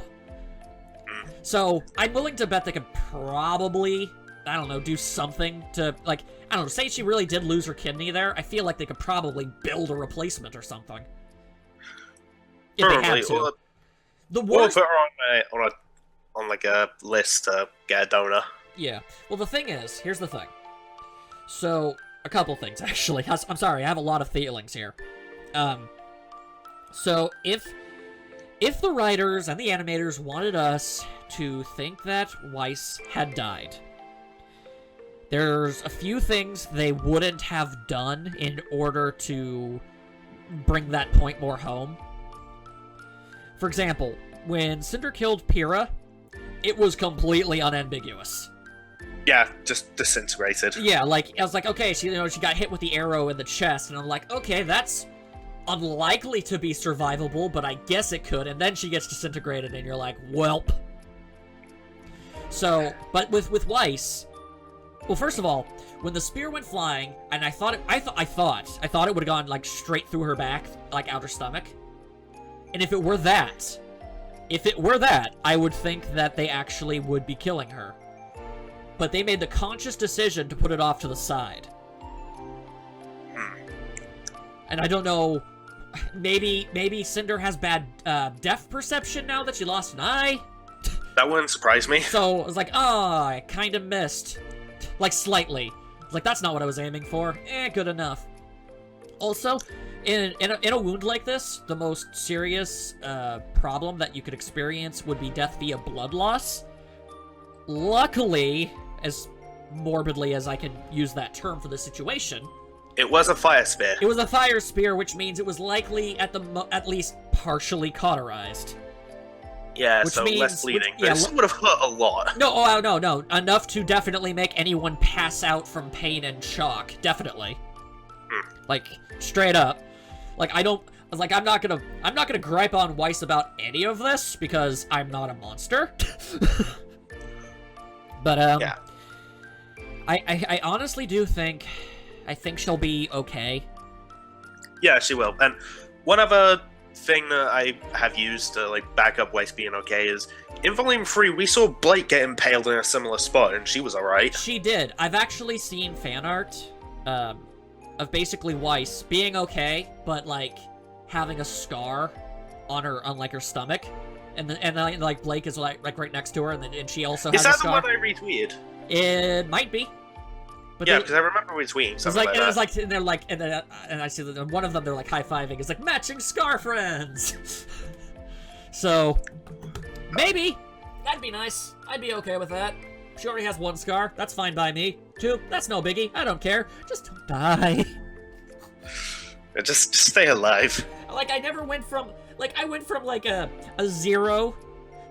Speaker 2: So, I'm willing to bet they could probably, I don't know, do something to, like, I don't know, say she really did lose her kidney there, I feel like they could probably build a replacement or something. If they had to. The worst...
Speaker 1: Or put her on like a list to get a donor.
Speaker 2: Yeah. Well, the thing is, here's the thing. So, a couple things, actually. I'm sorry, I have a lot of feelings here. So, if the writers and the animators wanted us to think that Weiss had died, there's a few things they wouldn't have done in order to bring that point more home. For example, when Cinder killed Pyrrha, it was completely unambiguous.
Speaker 1: Yeah, just disintegrated.
Speaker 2: Yeah, like, I was like, okay, she got hit with the arrow in the chest, and I'm like, okay, that's unlikely to be survivable, but I guess it could, and then she gets disintegrated, and you're like, welp. So, but with Weiss, well, first of all, when the spear went flying, and I thought it would have gone, like, straight through her back, like, out her stomach. And if it were that, I would think that they actually would be killing her. But they made the conscious decision to put it off to the side. And I don't know, maybe Cinder has bad depth perception now that she lost an eye?
Speaker 1: That wouldn't surprise me.
Speaker 2: So, I was like, I kinda missed. Like, slightly. Like, that's not what I was aiming for. Good enough. Also, in a wound like this, the most serious problem that you could experience would be death via blood loss. Luckily, as morbidly as I can use that term for the situation,
Speaker 1: it was a fire spear.
Speaker 2: It was a fire spear, which means it was likely at least partially cauterized.
Speaker 1: Yeah,
Speaker 2: Which
Speaker 1: so
Speaker 2: means,
Speaker 1: less bleeding.
Speaker 2: yeah,
Speaker 1: This would have hurt a lot.
Speaker 2: No, enough to definitely make anyone pass out from pain and shock. Definitely. Like, straight up. Like, I'm not gonna gripe on Weiss about any of this, because I'm not a monster. But,
Speaker 1: yeah.
Speaker 2: I honestly do think, I think she'll be okay.
Speaker 1: Yeah, she will. And one other thing that I have used to, like, back up Weiss being okay is, in Volume 3, we saw Blake get impaled in a similar spot, and she was alright.
Speaker 2: She did. I've actually seen fan art, of basically Weiss being okay, but, like, having a scar on like, her stomach. And then, like, Blake is, like right next to her, and she also has a scar. Is
Speaker 1: that the one I retweeted?
Speaker 2: It might be. But
Speaker 1: yeah, because I remember retweeting something like that.
Speaker 2: It was like, and they're like, and I see that one of them, they're like high-fiving. It's like, matching scar friends! So, maybe. That'd be nice. I'd be okay with that. She already has 1 scar. That's fine by me. 2, that's no biggie. I don't care. Just don't die.
Speaker 1: Just stay alive.
Speaker 2: Like, I went from like a 0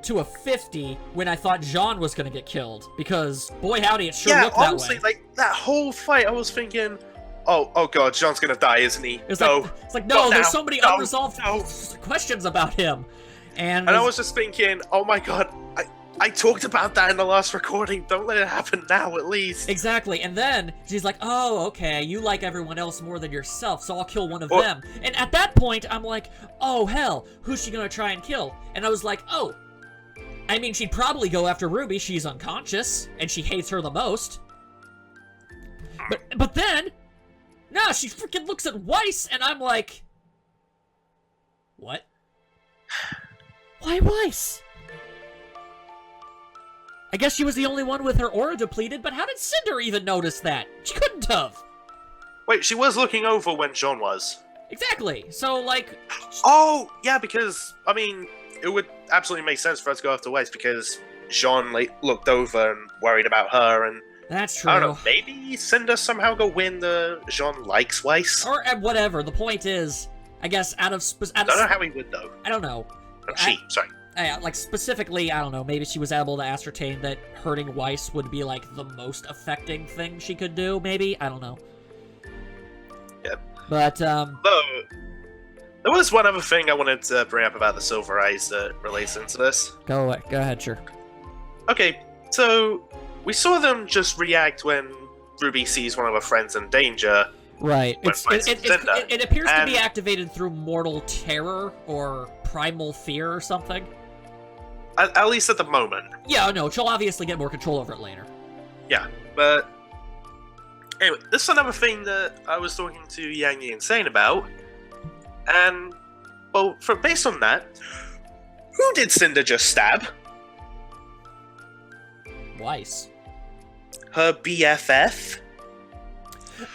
Speaker 2: to a 50 when I thought Jean was gonna get killed, because boy howdy, it sure looked that way. Yeah, honestly,
Speaker 1: like that whole fight, I was thinking, oh god, Jean's gonna die, isn't he?
Speaker 2: It's like no, there's so many unresolved questions about him, and
Speaker 1: I was just thinking, oh my god, I talked about that in the last recording. Don't let it happen now, at least.
Speaker 2: Exactly, and then she's like, oh, okay, you like everyone else more than yourself, so I'll kill one of them. And at that point, I'm like, oh hell, who's she gonna try and kill? And I was like, oh, I mean, she'd probably go after Ruby. She's unconscious, and she hates her the most. But then, no, she freaking looks at Weiss, and I'm like, what? Why Weiss? I guess she was the only one with her aura depleted, but how did Cinder even notice that? She couldn't have.
Speaker 1: Wait, she was looking over when Jean was.
Speaker 2: Exactly. So, like...
Speaker 1: Oh, yeah, because, I mean, it would absolutely make sense for us to go after Weiss, because Jean, like, looked over and worried about her, and...
Speaker 2: That's true.
Speaker 1: I don't know, maybe Cinder somehow go win the Jean likes Weiss?
Speaker 2: Or whatever. The point is, I guess, I don't
Speaker 1: know how he would, though.
Speaker 2: I don't know.
Speaker 1: Sorry.
Speaker 2: Like, specifically, I don't know, maybe she was able to ascertain that hurting Weiss would be, like, the most affecting thing she could do, maybe? I don't know.
Speaker 1: Yep.
Speaker 2: But,
Speaker 1: Though, there was one other thing I wanted to bring up about the Silver Eyes that relates into this.
Speaker 2: Go ahead, sure.
Speaker 1: Okay, so, we saw them just react when Ruby sees one of her friends in danger.
Speaker 2: Right. It appears to be activated through mortal terror, or primal fear, or something.
Speaker 1: At least at the moment.
Speaker 2: Yeah, no, she'll obviously get more control over it later.
Speaker 1: Yeah, but... Anyway, this is another thing that I was talking to Yang the Insane about, and... Well, based on that, who did Cinder just stab?
Speaker 2: Weiss.
Speaker 1: Her BFF?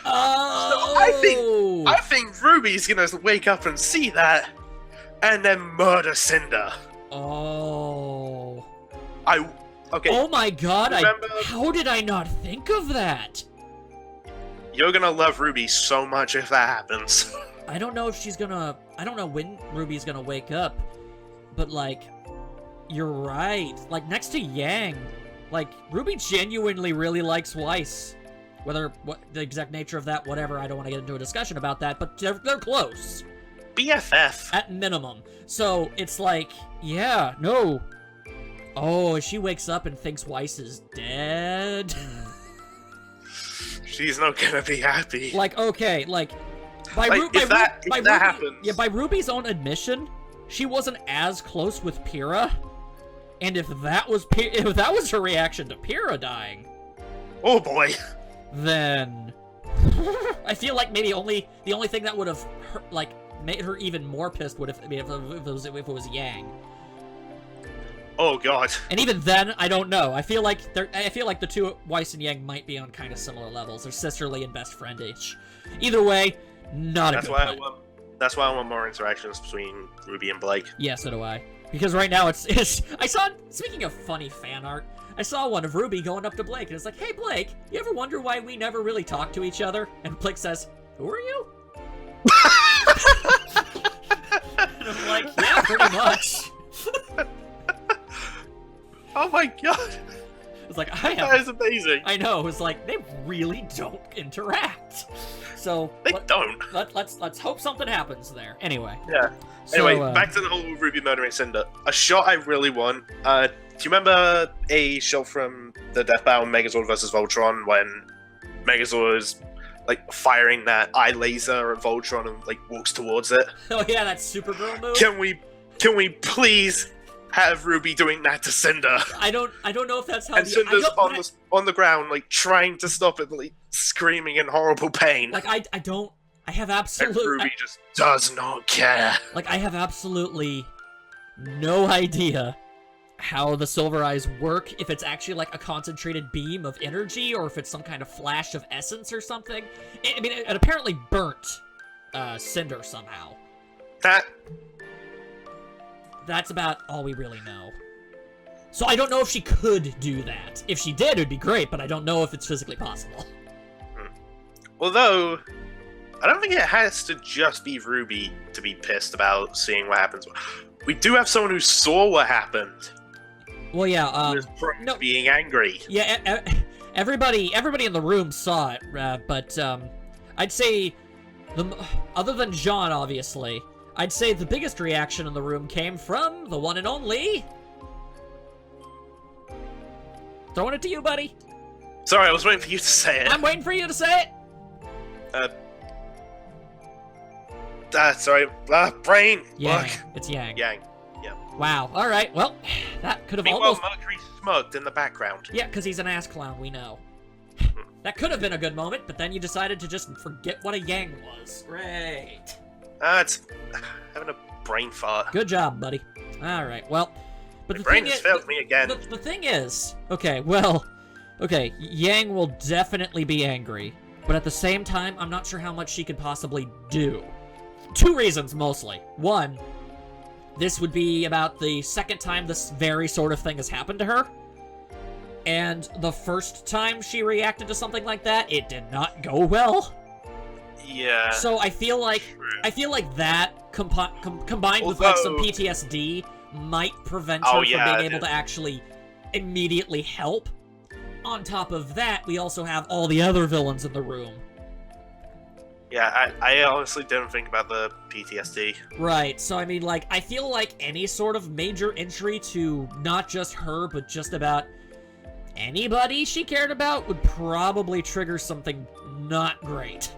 Speaker 2: Oh!
Speaker 1: So I think Ruby's gonna wake up and see that, and then murder Cinder.
Speaker 2: Oh.
Speaker 1: Okay.
Speaker 2: Oh my god, how did I not think of that?
Speaker 1: You're gonna love Ruby so much if that happens.
Speaker 2: I don't know when Ruby's gonna wake up, but, like, you're right. Like, next to Yang, like, Ruby genuinely really likes Weiss. What the exact nature of that, whatever, I don't want to get into a discussion about that, but they're close.
Speaker 1: BFF.
Speaker 2: At minimum. So, it's like, yeah, no. Oh, she wakes up and thinks Weiss is dead.
Speaker 1: She's not gonna be happy.
Speaker 2: Like, okay, like,
Speaker 1: if that happens.
Speaker 2: Yeah, by Ruby's own admission, she wasn't as close with Pyrrha. And if that was her reaction to Pyrrha dying,
Speaker 1: oh boy,
Speaker 2: then I feel like maybe the only thing that would have made her even more pissed would have been if it was Yang.
Speaker 1: Oh god.
Speaker 2: And even then, I don't know. I feel like the two, Weiss and Yang, might be on kind of similar levels. They're sisterly and best friend-ish. Either way, not a good plan.
Speaker 1: That's why I want more interactions between Ruby and Blake.
Speaker 2: Yeah, so do I. Because right now it's I saw, speaking of funny fan art, I saw one of Ruby going up to Blake, and it's like, hey Blake, you ever wonder why we never really talk to each other? And Blake says, who are you? And I'm like, yeah, pretty much.
Speaker 1: Oh my god.
Speaker 2: It's like, I have...
Speaker 1: That is amazing.
Speaker 2: I know, it's like, they really don't interact. So...
Speaker 1: They don't.
Speaker 2: Let's hope something happens there. Anyway.
Speaker 1: Yeah.
Speaker 2: So,
Speaker 1: Anyway, back to the whole Ruby murdering Cinder. A shot I really want. Do you remember a shot from the Death Battle Megazord vs. Voltron when Megazord is like firing that eye laser at Voltron and like walks towards it?
Speaker 2: Oh yeah, that Supergirl move?
Speaker 1: Can we please have Ruby doing that to Cinder?
Speaker 2: I don't know if that's how...
Speaker 1: And Cinder's on the ground, like, trying to stop it, like, screaming in horrible pain.
Speaker 2: Like, I have absolute...
Speaker 1: And Ruby just does not care.
Speaker 2: Like, I have absolutely no idea how the Silver Eyes work, if it's actually, like, a concentrated beam of energy, or if it's some kind of flash of essence or something. I mean, it apparently burnt Cinder somehow. That's about all we really know. So I don't know if she could do that. If she did, it would be great, but I don't know if it's physically possible.
Speaker 1: Although, I don't think it has to just be Ruby to be pissed about seeing what happens. We do have someone who saw what happened.
Speaker 2: Well, yeah,
Speaker 1: being angry.
Speaker 2: Yeah, everybody in the room saw it, but I'd say, other than Jean, obviously, I'd say the biggest reaction in the room came from the one and only... Throwing it to you, buddy.
Speaker 1: Sorry, I was waiting for you to say it.
Speaker 2: I'm waiting for you to say
Speaker 1: it. Sorry. Brain.
Speaker 2: Yang.
Speaker 1: Look.
Speaker 2: It's Yang.
Speaker 1: Yang. Yeah.
Speaker 2: Wow. All right. Well, that could have
Speaker 1: almost...
Speaker 2: almost...
Speaker 1: Mercury smirked in the background.
Speaker 2: Yeah, because he's an ass clown, we know. That could have been a good moment, but then you decided to just forget what a Yang was. Great.
Speaker 1: It's having a brain fart.
Speaker 2: Good job, buddy. All right. Well, but
Speaker 1: My brain has failed me again.
Speaker 2: The thing is, okay, Yang will definitely be angry, but at the same time, I'm not sure how much she could possibly do. Two reasons, mostly. One, this would be about the second time this very sort of thing has happened to her. And the first time she reacted to something like that, it did not go well.
Speaker 1: Yeah.
Speaker 2: So I feel like that combined with like some PTSD might prevent her from being able to actually immediately help. On top of that, we also have all the other villains in the room.
Speaker 1: Yeah, I honestly didn't think about the PTSD.
Speaker 2: Right, so I mean, like, I feel like any sort of major entry to not just her, but just about anybody she cared about would probably trigger something not great.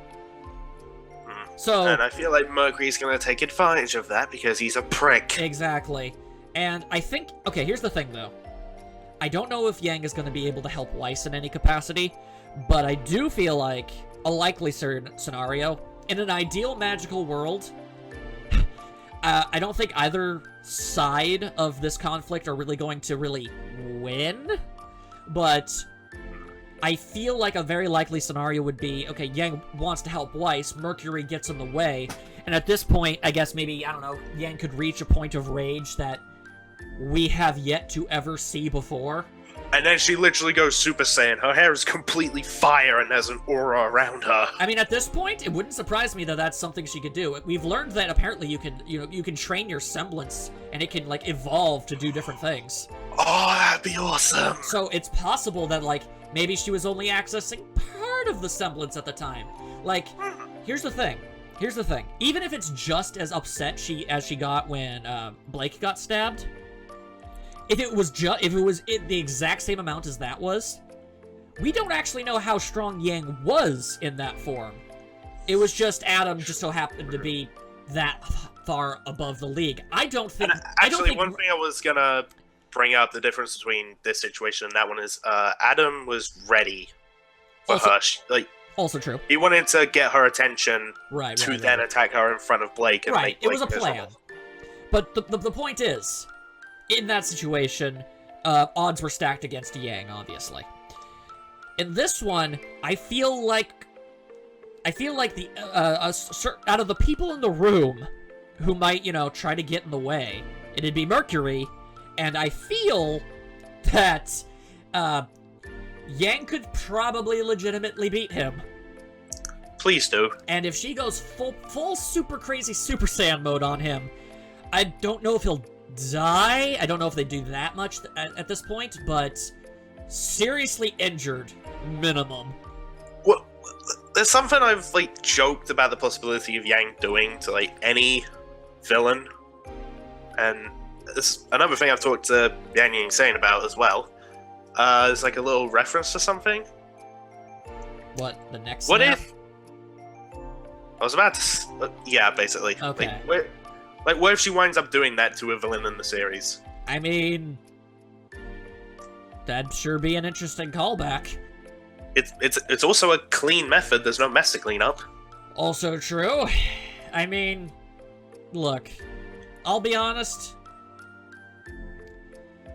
Speaker 2: So,
Speaker 1: and I feel like Mercury's gonna take advantage of that because he's a prick.
Speaker 2: Exactly. And I think... Okay, here's the thing, though. I don't know if Yang is going to be able to help Weiss in any capacity, but I do feel like a likely scenario, in an ideal magical world, I don't think either side of this conflict are really going to really win, but... I feel like a very likely scenario would be, okay, Yang wants to help Weiss, Mercury gets in the way, and at this point, I guess maybe, I don't know, Yang could reach a point of rage that we have yet to ever see before.
Speaker 1: And then she literally goes Super Saiyan. Her hair is completely fire and has an aura around her.
Speaker 2: I mean, at this point, it wouldn't surprise me that that's something she could do. We've learned that apparently you can train your semblance, and it can, like, evolve to do different things.
Speaker 1: Oh, that'd be awesome.
Speaker 2: So it's possible that, like, maybe she was only accessing part of the semblance at the time. Like, here's the thing. Even if it's just as upset as she got when Blake got stabbed, if it was the exact same amount as that was, we don't actually know how strong Yang was in that form. It was just Adam just so happened to be that far above the league. I don't think...
Speaker 1: one thing I was gonna bring up the difference between this situation and that one is Adam was ready for her.
Speaker 2: Also true.
Speaker 1: He wanted to get her attention to then attack her in front of Blake. And make Blake
Speaker 2: it was a plan. But the point is, in that situation, odds were stacked against Yang, obviously. In this one, I feel like the out of the people in the room who might, try to get in the way, it'd be Mercury, and I feel that Yang could probably legitimately beat him.
Speaker 1: Please do.
Speaker 2: And if she goes full super crazy Super Saiyan mode on him, I don't know if he'll die. I don't know if they do that much at this point, but seriously injured, minimum.
Speaker 1: Well, there's something I've, like, joked about the possibility of Yang doing to, like, any villain. And it's another thing I've talked to Yang Insane about as well. There's, like, a little reference to something.
Speaker 2: What, the next
Speaker 1: What
Speaker 2: snap?
Speaker 1: if... I was about to... yeah, basically.
Speaker 2: Okay.
Speaker 1: What if she winds up doing that to a villain in the series?
Speaker 2: I mean... that'd sure be an interesting callback.
Speaker 1: It's also a clean method. There's no mess to clean up.
Speaker 2: Also true. I mean... look... I'll be honest.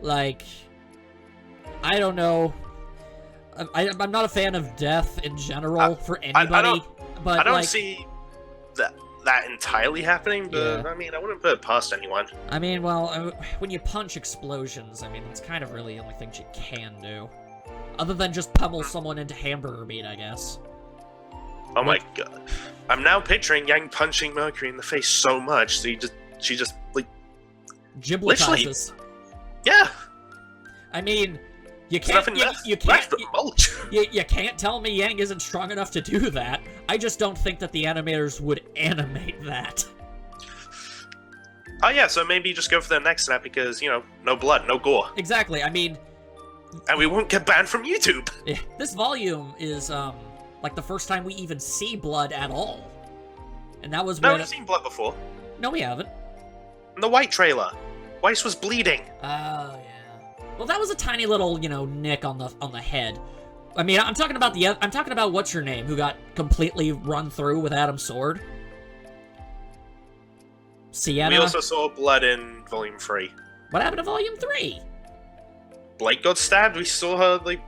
Speaker 2: Like... I don't know. I'm not a fan of death in general for anybody.
Speaker 1: I don't
Speaker 2: like,
Speaker 1: see that entirely happening, but
Speaker 2: Yeah.
Speaker 1: I mean, I wouldn't put it past anyone.
Speaker 2: I mean, well, when you punch explosions, I mean, that's kind of really the only thing you can do. Other than just pummel someone into hamburger meat, I guess.
Speaker 1: Oh my god. I'm now picturing Yang punching Mercury in the face so much, so she just, like...
Speaker 2: Gibletizes.
Speaker 1: Yeah!
Speaker 2: I mean, you
Speaker 1: There's
Speaker 2: can't,
Speaker 1: nothing
Speaker 2: you
Speaker 1: left
Speaker 2: can't,
Speaker 1: but mulch.
Speaker 2: you can't tell me Yang isn't strong enough to do that. I just don't think that the animators would animate that.
Speaker 1: Oh yeah, so maybe just go for the next snap because, you know, no blood, no gore.
Speaker 2: Exactly, I mean...
Speaker 1: And we won't get banned from YouTube!
Speaker 2: This volume is, like the first time we even see blood at all. And that was
Speaker 1: No,
Speaker 2: when...
Speaker 1: we've seen blood before.
Speaker 2: No, we haven't.
Speaker 1: In the White trailer. Weiss was bleeding.
Speaker 2: Oh, yeah. Well, that was a tiny little, you know, nick on the head. I mean, I'm talking about what's her name, who got completely run through with Adam's sword. Sienna.
Speaker 1: We also saw blood in Volume 3.
Speaker 2: What happened to Volume 3?
Speaker 1: Blake got stabbed. We saw her, like,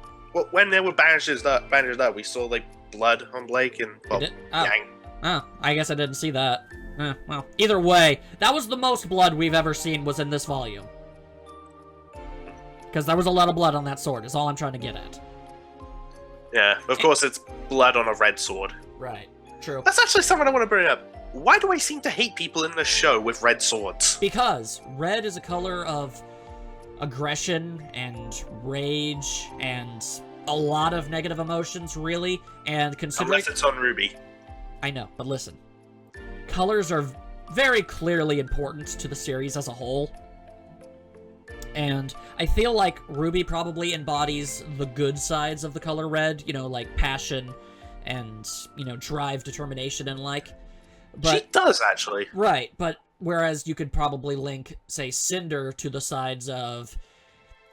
Speaker 1: when they were bandaged up, we saw, like, blood on Blake and, well, Yang.
Speaker 2: Oh, I guess I didn't see that. Well, either way, that was the most blood we've ever seen was in this volume. Because there was a lot of blood on that sword, is all I'm trying to get at.
Speaker 1: Yeah, of course it's blood on a red sword.
Speaker 2: Right, true.
Speaker 1: That's actually something I want to bring up. Why do I seem to hate people in this show with red swords?
Speaker 2: Because red is a color of aggression and rage and a lot of negative emotions, really. And considering...
Speaker 1: Unless it's on RWBY.
Speaker 2: I know, but listen. Colors are very clearly important to the series as a whole. And I feel like RWBY probably embodies the good sides of the color red, you know, like passion and, you know, drive, determination, and like. But,
Speaker 1: she does, actually.
Speaker 2: Right, but whereas you could probably link, say, Cinder to the sides of,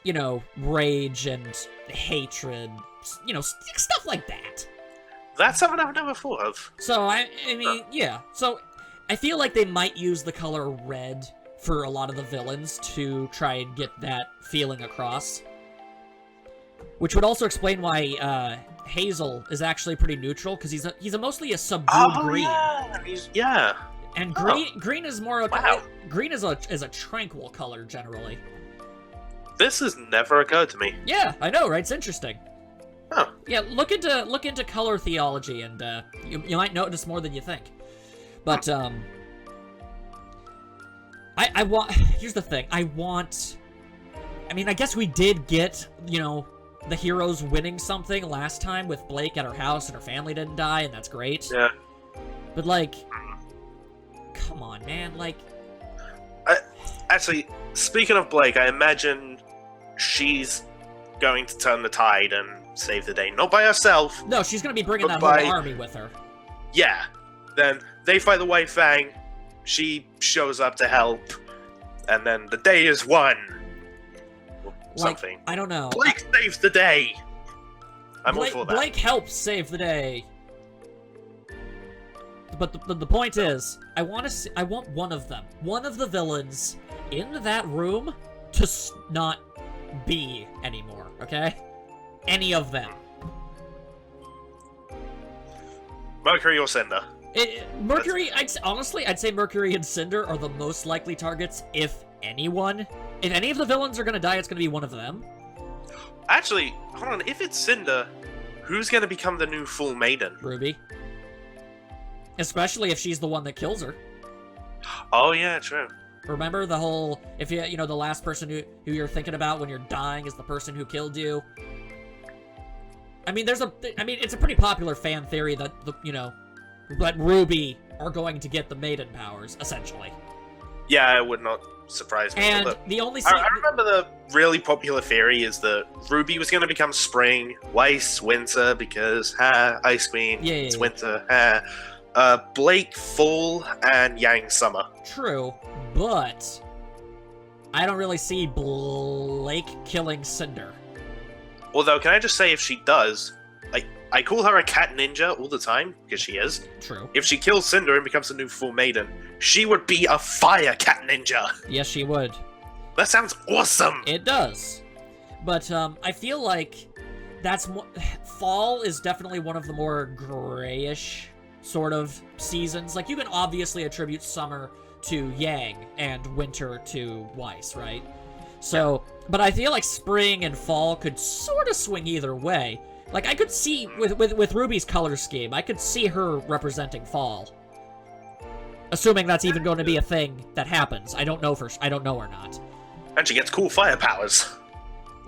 Speaker 2: you know, rage and hatred, you know, stuff like that.
Speaker 1: That's something I've never thought of.
Speaker 2: So, I mean, yeah. So, I feel like they might use the color red for a lot of the villains to try and get that feeling across. Which would also explain why Hazel is actually pretty neutral, because he's mostly a subdued green.
Speaker 1: Yeah.
Speaker 2: And green is more green is a tranquil color generally.
Speaker 1: This has never occurred to me.
Speaker 2: Yeah, I know, right? It's interesting.
Speaker 1: Oh.
Speaker 2: Yeah, look into color theology, and you might notice more than you think. But I want. Here's the thing. I mean, I guess we did get, you know, the heroes winning something last time with Blake at her house and her family didn't die, and that's great.
Speaker 1: Yeah.
Speaker 2: But like, come on, man. Like,
Speaker 1: actually, speaking of Blake, I imagine she's going to turn the tide and save the day. Not by herself.
Speaker 2: No, she's gonna be bringing that
Speaker 1: by
Speaker 2: whole army with her.
Speaker 1: Yeah. Then they fight the White Fang. She shows up to help, and then the day is won. Something.
Speaker 2: I don't know.
Speaker 1: Blake saves the day. I'm all for that.
Speaker 2: Blake helps save the day. But the point is, I want one of them, one of the villains in that room to not be anymore. Okay, any of them.
Speaker 1: Mercury or Cinder.
Speaker 2: Mercury, honestly, I'd say Mercury and Cinder are the most likely targets, if anyone. If any of the villains are gonna die, it's gonna be one of them.
Speaker 1: Actually, hold on, if it's Cinder, who's gonna become the new Full Maiden?
Speaker 2: RWBY. Especially if she's the one that kills her.
Speaker 1: Oh yeah, true.
Speaker 2: Remember the whole, if you know, the last person who you're thinking about when you're dying is the person who killed you? I mean, it's a pretty popular fan theory that, that RWBY are going to get the maiden powers, essentially.
Speaker 1: Yeah, it would not surprise me.
Speaker 2: And the only
Speaker 1: I remember the really popular theory is that RWBY was going to become spring, Weiss winter, because Ice Queen, it's winter, Blake fall, and Yang summer. True,
Speaker 2: but I don't really see Blake killing Cinder.
Speaker 1: Although, can I just say, if she does, I call her a cat ninja all the time, because she is.
Speaker 2: True.
Speaker 1: If she kills Cinder and becomes a new full maiden, she would be a fire cat ninja.
Speaker 2: Yes, she would.
Speaker 1: That sounds awesome.
Speaker 2: It does. But, I feel like fall is definitely one of the more grayish sort of seasons. Like, you can obviously attribute summer to Yang and winter to Weiss, right? So, but I feel like spring and fall could sort of swing either way. Like, I could see, with RWBY's color scheme, I could see her representing fall. Assuming that's even going to be a thing that happens. I don't know or not.
Speaker 1: And she gets cool fire powers.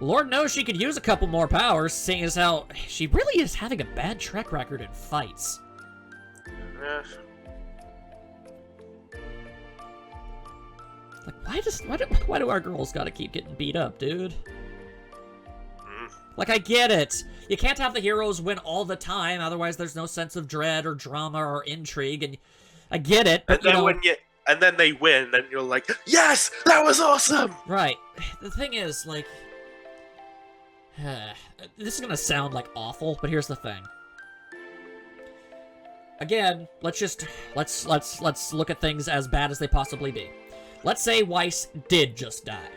Speaker 2: Lord knows she could use a couple more powers, seeing as how she really is having a bad track record in fights. Like, why do our girls gotta keep getting beat up, dude? Like, I get it. You can't have the heroes win all the time, otherwise there's no sense of dread or drama or intrigue, and I get it, but,
Speaker 1: and then they win, and you're like, yes, that was awesome!
Speaker 2: Right. The thing is, like, this is gonna sound, like, awful, but here's the thing. Again, let's look at things as bad as they possibly be. Let's say Weiss did just die.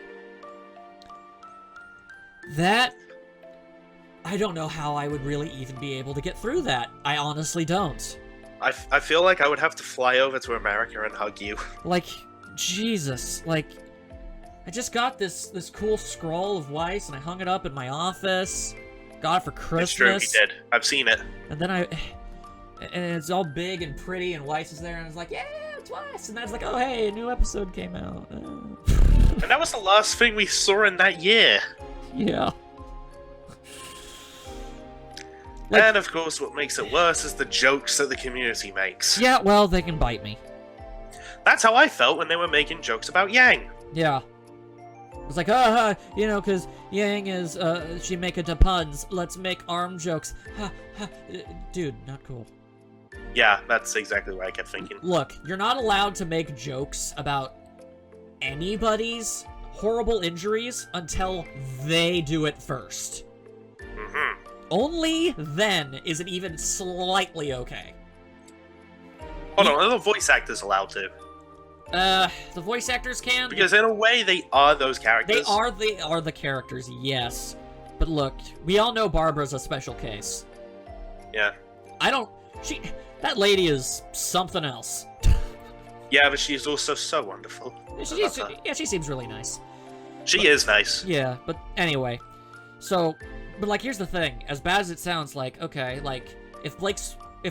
Speaker 2: I don't know how I would really even be able to get through that. I honestly don't.
Speaker 1: I feel like I would have to fly over to America and hug you.
Speaker 2: Like, Jesus, like, I just got this cool scroll of Weiss, and I hung it up in my office. Got it for Christmas.
Speaker 1: It's true, he did. I've seen it.
Speaker 2: And then and it's all big and pretty, and Weiss is there, and it's like, yeah, it's Weiss. And that's like, oh, hey, a new episode came out.
Speaker 1: And that was the last thing we saw in that year.
Speaker 2: Yeah.
Speaker 1: Like, and, of course, what makes it worse is the jokes that the community makes.
Speaker 2: Yeah, well, they can bite me.
Speaker 1: That's how I felt when they were making jokes about Yang.
Speaker 2: Yeah. It's like, because Yang is, she make it to puns. Let's make arm jokes. Dude, not cool.
Speaker 1: Yeah, that's exactly what I kept thinking.
Speaker 2: Look, you're not allowed to make jokes about anybody's horrible injuries until they do it first.
Speaker 1: Mm-hmm.
Speaker 2: Only then is it even slightly okay.
Speaker 1: Hold on, are the voice actors allowed to?
Speaker 2: The voice actors can.
Speaker 1: Because in a way, they are those characters.
Speaker 2: They are the characters, yes. But look, we all know Barbara's a special case.
Speaker 1: Yeah.
Speaker 2: That lady is something else.
Speaker 1: Yeah, but she's also so wonderful.
Speaker 2: She seems really nice.
Speaker 1: She is nice.
Speaker 2: Yeah, but anyway. So, but like, here's the thing. As bad as it sounds, like, okay, like, if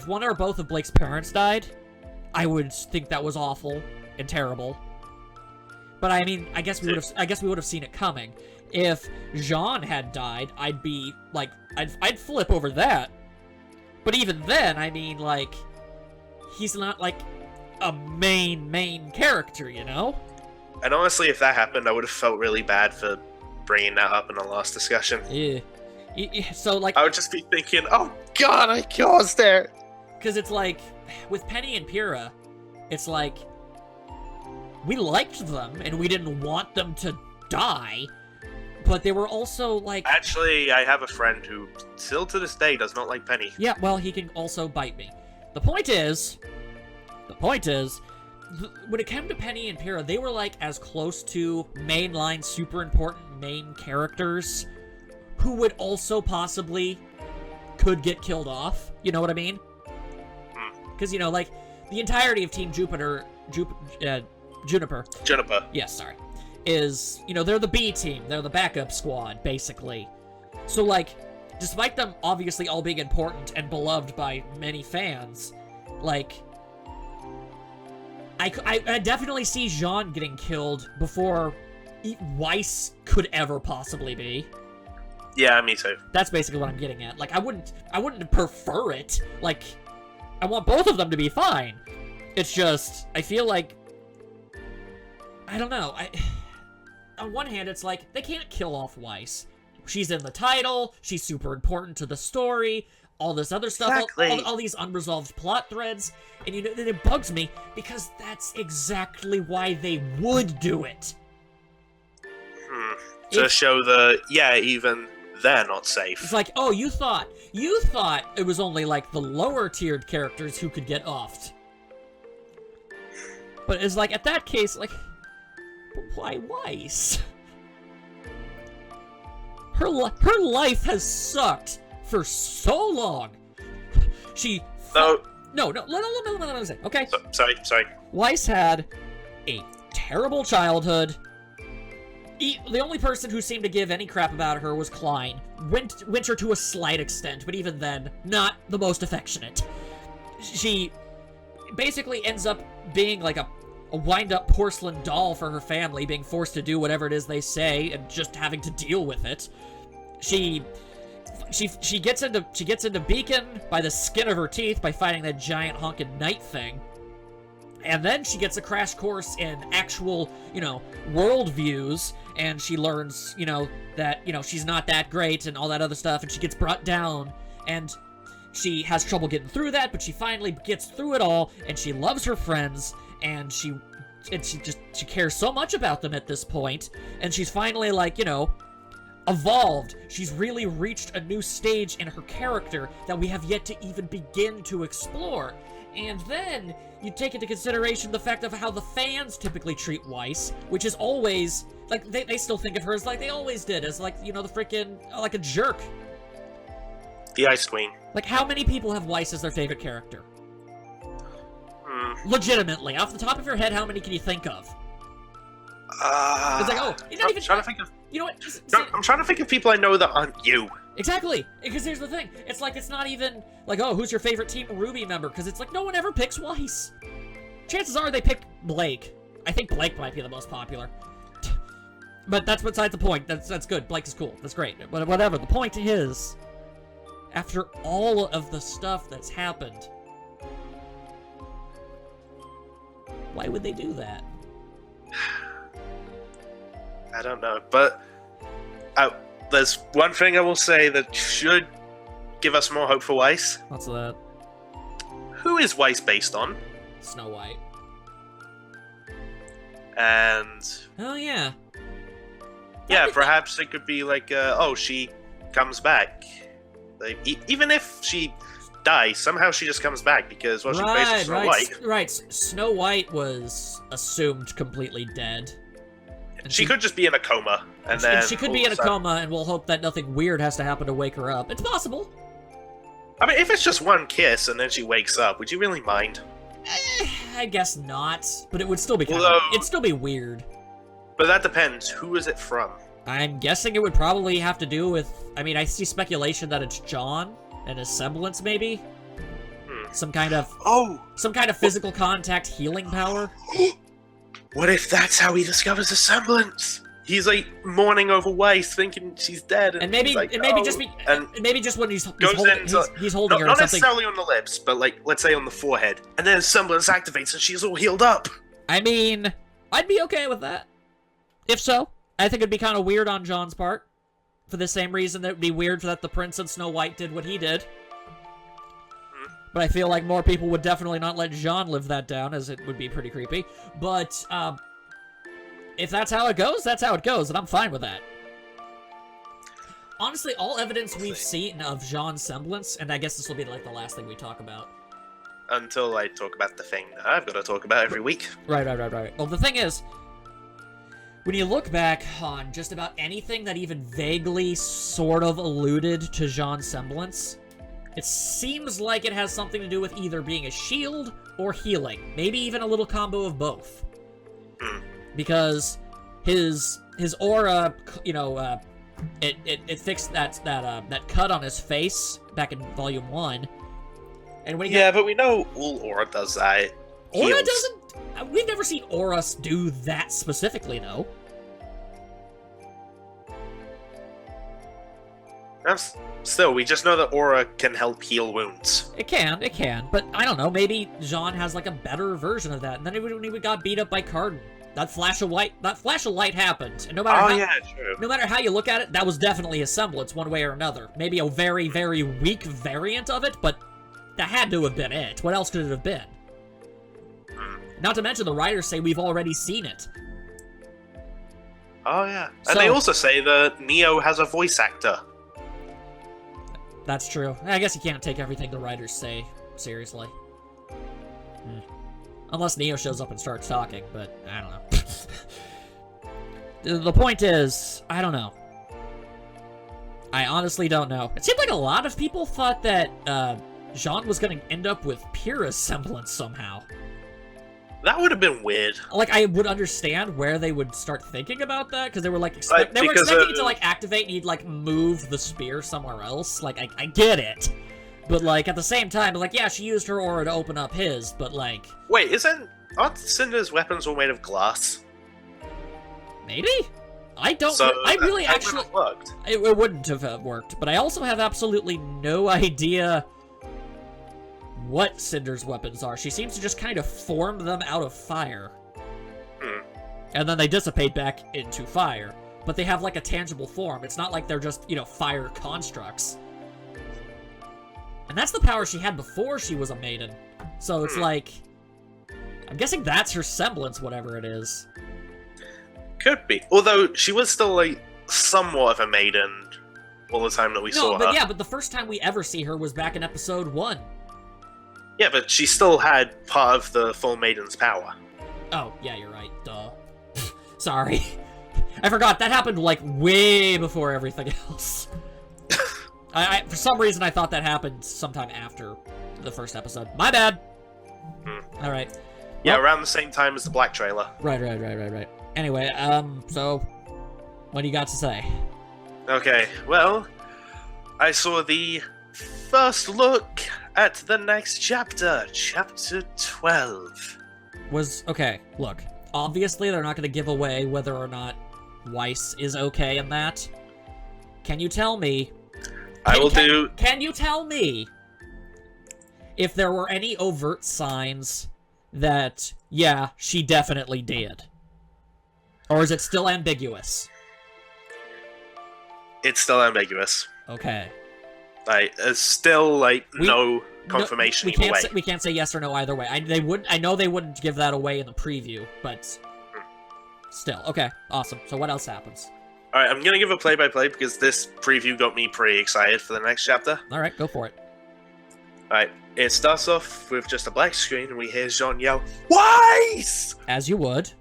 Speaker 2: one or both of Blake's parents died, I would think that was awful and terrible. But I mean, I guess we would have seen it coming. If Jean had died, I'd be like, I'd flip over that. But even then, I mean, like, he's not like a main character, you know?
Speaker 1: And honestly, if that happened, I would have felt really bad for bringing that up in the last discussion.
Speaker 2: Yeah. So, like,
Speaker 1: I would just be thinking, oh god, I caused it!
Speaker 2: Because it's like, with Penny and Pyrrha, it's like, we liked them, and we didn't want them to die, but they were also, like...
Speaker 1: Actually, I have a friend who, still to this day, does not like Penny.
Speaker 2: Yeah, well, he can also bite me. The point is, when it came to Penny and Pyrrha, they were, like, as close to mainline, super important main characters who would also possibly could get killed off. You know what I mean? Because, you know, like, the entirety of Team Juniper, yes, sorry, is, you know, they're the B team. They're the backup squad, basically. So, like, despite them obviously all being important and beloved by many fans, like, I definitely see Jean getting killed before Weiss could ever possibly be.
Speaker 1: Yeah, me too.
Speaker 2: That's basically what I'm getting at. Like, I wouldn't prefer it. Like, I want both of them to be fine. It's just, I feel like, I don't know. On one hand, it's like, they can't kill off Weiss. She's in the title, she's super important to the story, all this other stuff,
Speaker 1: exactly.
Speaker 2: all these unresolved plot threads, and it bugs me, because that's exactly why they would do it.
Speaker 1: To show even they're not safe.
Speaker 2: It's like, oh, you thought it was only, like, the lower-tiered characters who could get offed. But it's like, at that case, like, why Weiss? Her life has sucked for so long. She...
Speaker 1: No.
Speaker 2: No, let me say, okay?
Speaker 1: Sorry.
Speaker 2: Weiss had a terrible childhood. The only person who seemed to give any crap about her was Klein. Winter to a slight extent, but even then, not the most affectionate. She basically ends up being like a wind-up porcelain doll for her family, being forced to do whatever it is they say, and just having to deal with it. She gets into Beacon by the skin of her teeth by fighting that giant honkin' knight thing. And then she gets a crash course in actual, world views, and she learns, that, she's not that great and all that other stuff, and she gets brought down, and she has trouble getting through that, but she finally gets through it all, and she loves her friends, and she cares so much about them at this point, and she's finally, evolved. She's really reached a new stage in her character that we have yet to even begin to explore. And then you take into consideration the fact of how the fans typically treat Weiss, which is always, they still think of her as like they always did, as the freaking, like a jerk.
Speaker 1: The Ice Queen.
Speaker 2: Like, how many people have Weiss as their favorite character? Legitimately, off the top of your head, how many can you think of? It's like, oh, you're not even
Speaker 1: trying to think of.
Speaker 2: You know what?
Speaker 1: I'm trying to think of people I know that aren't you.
Speaker 2: Exactly, because here's the thing. It's like, it's not even like, oh, who's your favorite Team RWBY member? Because it's like, no one ever picks Weiss. Chances are they pick Blake. I think Blake might be the most popular. But that's besides the point. That's good. Blake is cool. That's great. But whatever. The point is, after all of the stuff that's happened, why would they do that?
Speaker 1: I don't know, but there's one thing I will say that should give us more hope for Weiss.
Speaker 2: What's that?
Speaker 1: Who is Weiss based on?
Speaker 2: Snow White.
Speaker 1: And...
Speaker 2: Oh, yeah.
Speaker 1: Yeah, perhaps it could be like, she comes back. Like, even if she dies, somehow she just comes back because, well, she's based on Snow White.
Speaker 2: Right, Snow White was assumed completely dead. And
Speaker 1: she could just be in a coma, and then...
Speaker 2: She could be in a coma, and we'll hope that nothing weird has to happen to wake her up. It's possible.
Speaker 1: I mean, if it's just one kiss and then she wakes up, would you really mind?
Speaker 2: I guess not, but it would still be it'd still be weird.
Speaker 1: But that depends. Who is it from?
Speaker 2: I'm guessing it would probably have to do with... I mean, I see speculation that it's John and his semblance, maybe? Some kind of... Some kind of physical contact healing power?
Speaker 1: What if that's how he discovers a semblance? He's like mourning over Weiss, thinking she's dead, and
Speaker 2: maybe
Speaker 1: like,
Speaker 2: maybe just when he's
Speaker 1: holding
Speaker 2: her or something.
Speaker 1: Not necessarily on the lips, but like let's say on the forehead, and then semblance activates and she's all healed up.
Speaker 2: I mean, I'd be okay with that. If so, I think it'd be kind of weird on John's part, for the same reason that it'd be weird that the Prince and Snow White did what he did. But I feel like more people would definitely not let Jean live that down, as it would be pretty creepy. But, if that's how it goes, that's how it goes, and I'm fine with that. Honestly, all evidence we've seen of Jean's semblance, and I guess this will be like the last thing we talk about.
Speaker 1: Until I talk about the thing that I've got to talk about every week.
Speaker 2: Right. Well, the thing is, when you look back on just about anything that even vaguely sort of alluded to Jean's semblance, it seems like it has something to do with either being a shield or healing. Maybe even a little combo of both. Because his aura, it fixed that cut on his face back in Volume 1. And when
Speaker 1: but we know all aura does that.
Speaker 2: Aura doesn't... we've never seen Aura do that specifically, though.
Speaker 1: Still, we just know that Aura can help heal wounds.
Speaker 2: It can, but I don't know, maybe Jean has, like, a better version of that, and then when he got beat up by Cardin, that flash of light happened, and no matter how you look at it, that was definitely a semblance, one way or another. Maybe a very, very weak variant of it, but that had to have been it. What else could it have been? Not to mention the writers say we've already seen it.
Speaker 1: Oh, yeah. And they also say that Neo has a voice actor.
Speaker 2: That's true. I guess you can't take everything the writers say seriously. Unless Neo shows up and starts talking, but I don't know. The point is, I don't know. I honestly don't know. It seemed like a lot of people thought that Jean was going to end up with Pyrrha's semblance somehow.
Speaker 1: That would have been weird.
Speaker 2: Like, I would understand where they would start thinking about that, because they were, like, expecting it to, like, activate and he'd, like, move the spear somewhere else. Like, I get it. But, like, at the same time, like, yeah, she used her aura to open up his, but, like...
Speaker 1: Wait, aren't Cinder's weapons all made of glass?
Speaker 2: Maybe? I don't...
Speaker 1: So
Speaker 2: I really
Speaker 1: that
Speaker 2: actually...
Speaker 1: worked.
Speaker 2: It wouldn't have worked, but I also have absolutely no idea what Cinder's weapons are. She seems to just kind of form them out of fire. And then they dissipate back into fire. But they have, like, a tangible form. It's not like they're just, you know, fire constructs. And that's the power she had before she was a maiden. So it's like... I'm guessing that's her semblance, whatever it is.
Speaker 1: Could be. Although, she was still, like, somewhat of a maiden all the time that we saw her.
Speaker 2: Yeah, but the first time we ever see her was back in episode 1.
Speaker 1: Yeah, but she still had part of the full maiden's power.
Speaker 2: Oh, yeah, you're right. Duh. Sorry. I forgot. That happened, like, way before everything else. For some reason, I thought that happened sometime after the first episode. My bad! Alright.
Speaker 1: Yeah, around the same time as the Black trailer.
Speaker 2: Right. Anyway, so... What do you got to say?
Speaker 1: Okay, well... I saw the first look at the next chapter. Chapter 12.
Speaker 2: Okay, look. Obviously, they're not going to give away whether or not Weiss is okay in that. Can you tell me... Can you tell me if there were any overt signs that, yeah, she definitely did? Or is it still ambiguous?
Speaker 1: It's still ambiguous.
Speaker 2: Okay.
Speaker 1: There's still, like, no confirmation either way.
Speaker 2: We can't say yes or no either way. I know they wouldn't give that away in the preview, but still. Okay, awesome. So what else happens?
Speaker 1: Alright, I'm gonna give a play-by-play because this preview got me pretty excited for the next chapter.
Speaker 2: Alright, go for it.
Speaker 1: Alright, it starts off with just a black screen and we hear Jean yell, "Weiss!"
Speaker 2: As you would.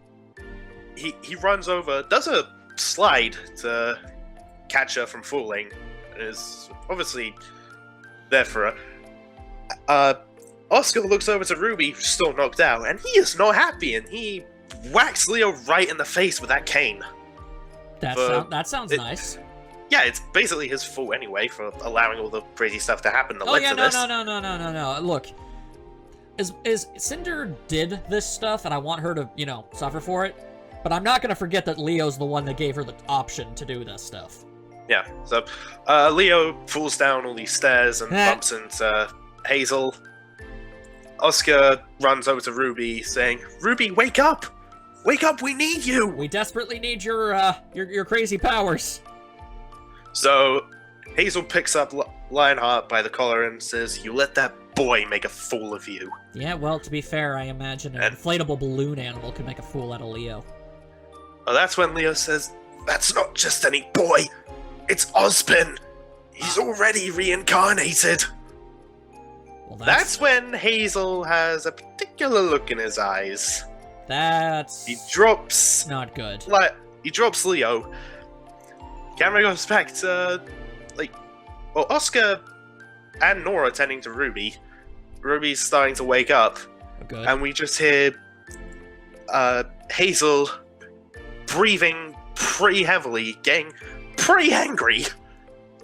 Speaker 1: He runs over, does a slide to catch her from falling, and is obviously there for her. Oscar looks over to RWBY, who's still knocked out, and he is not happy, and he whacks Leo right in the face with that cane.
Speaker 2: That sounds nice.
Speaker 1: Yeah, it's basically his fault anyway for allowing all the crazy stuff to happen that led to this.
Speaker 2: No. Look, Cinder did this stuff, and I want her to, you know, suffer for it. But I'm not gonna forget that Leo's the one that gave her the option to do this stuff.
Speaker 1: Yeah, so Leo falls down all these stairs and bumps into Hazel. Oscar runs over to RWBY, saying, "RWBY, wake up! Wake up, we need you!
Speaker 2: We desperately need your crazy powers."
Speaker 1: So, Hazel picks up Lionheart by the collar and says, "You let that boy make a fool of you."
Speaker 2: Yeah, well, to be fair, I imagine an inflatable balloon animal could make a fool out of Leo.
Speaker 1: Well, that's when Leo says, "That's not just any boy, it's Ozpin! He's already reincarnated!"
Speaker 2: Well,
Speaker 1: that's when Hazel has a particular look in his eyes. He drops...
Speaker 2: not good.
Speaker 1: He drops Leo. Camera goes back to, Oscar and Nora tending to RWBY. RWBY's starting to wake up.
Speaker 2: Good.
Speaker 1: And we just hear Hazel breathing pretty heavily, getting pretty angry.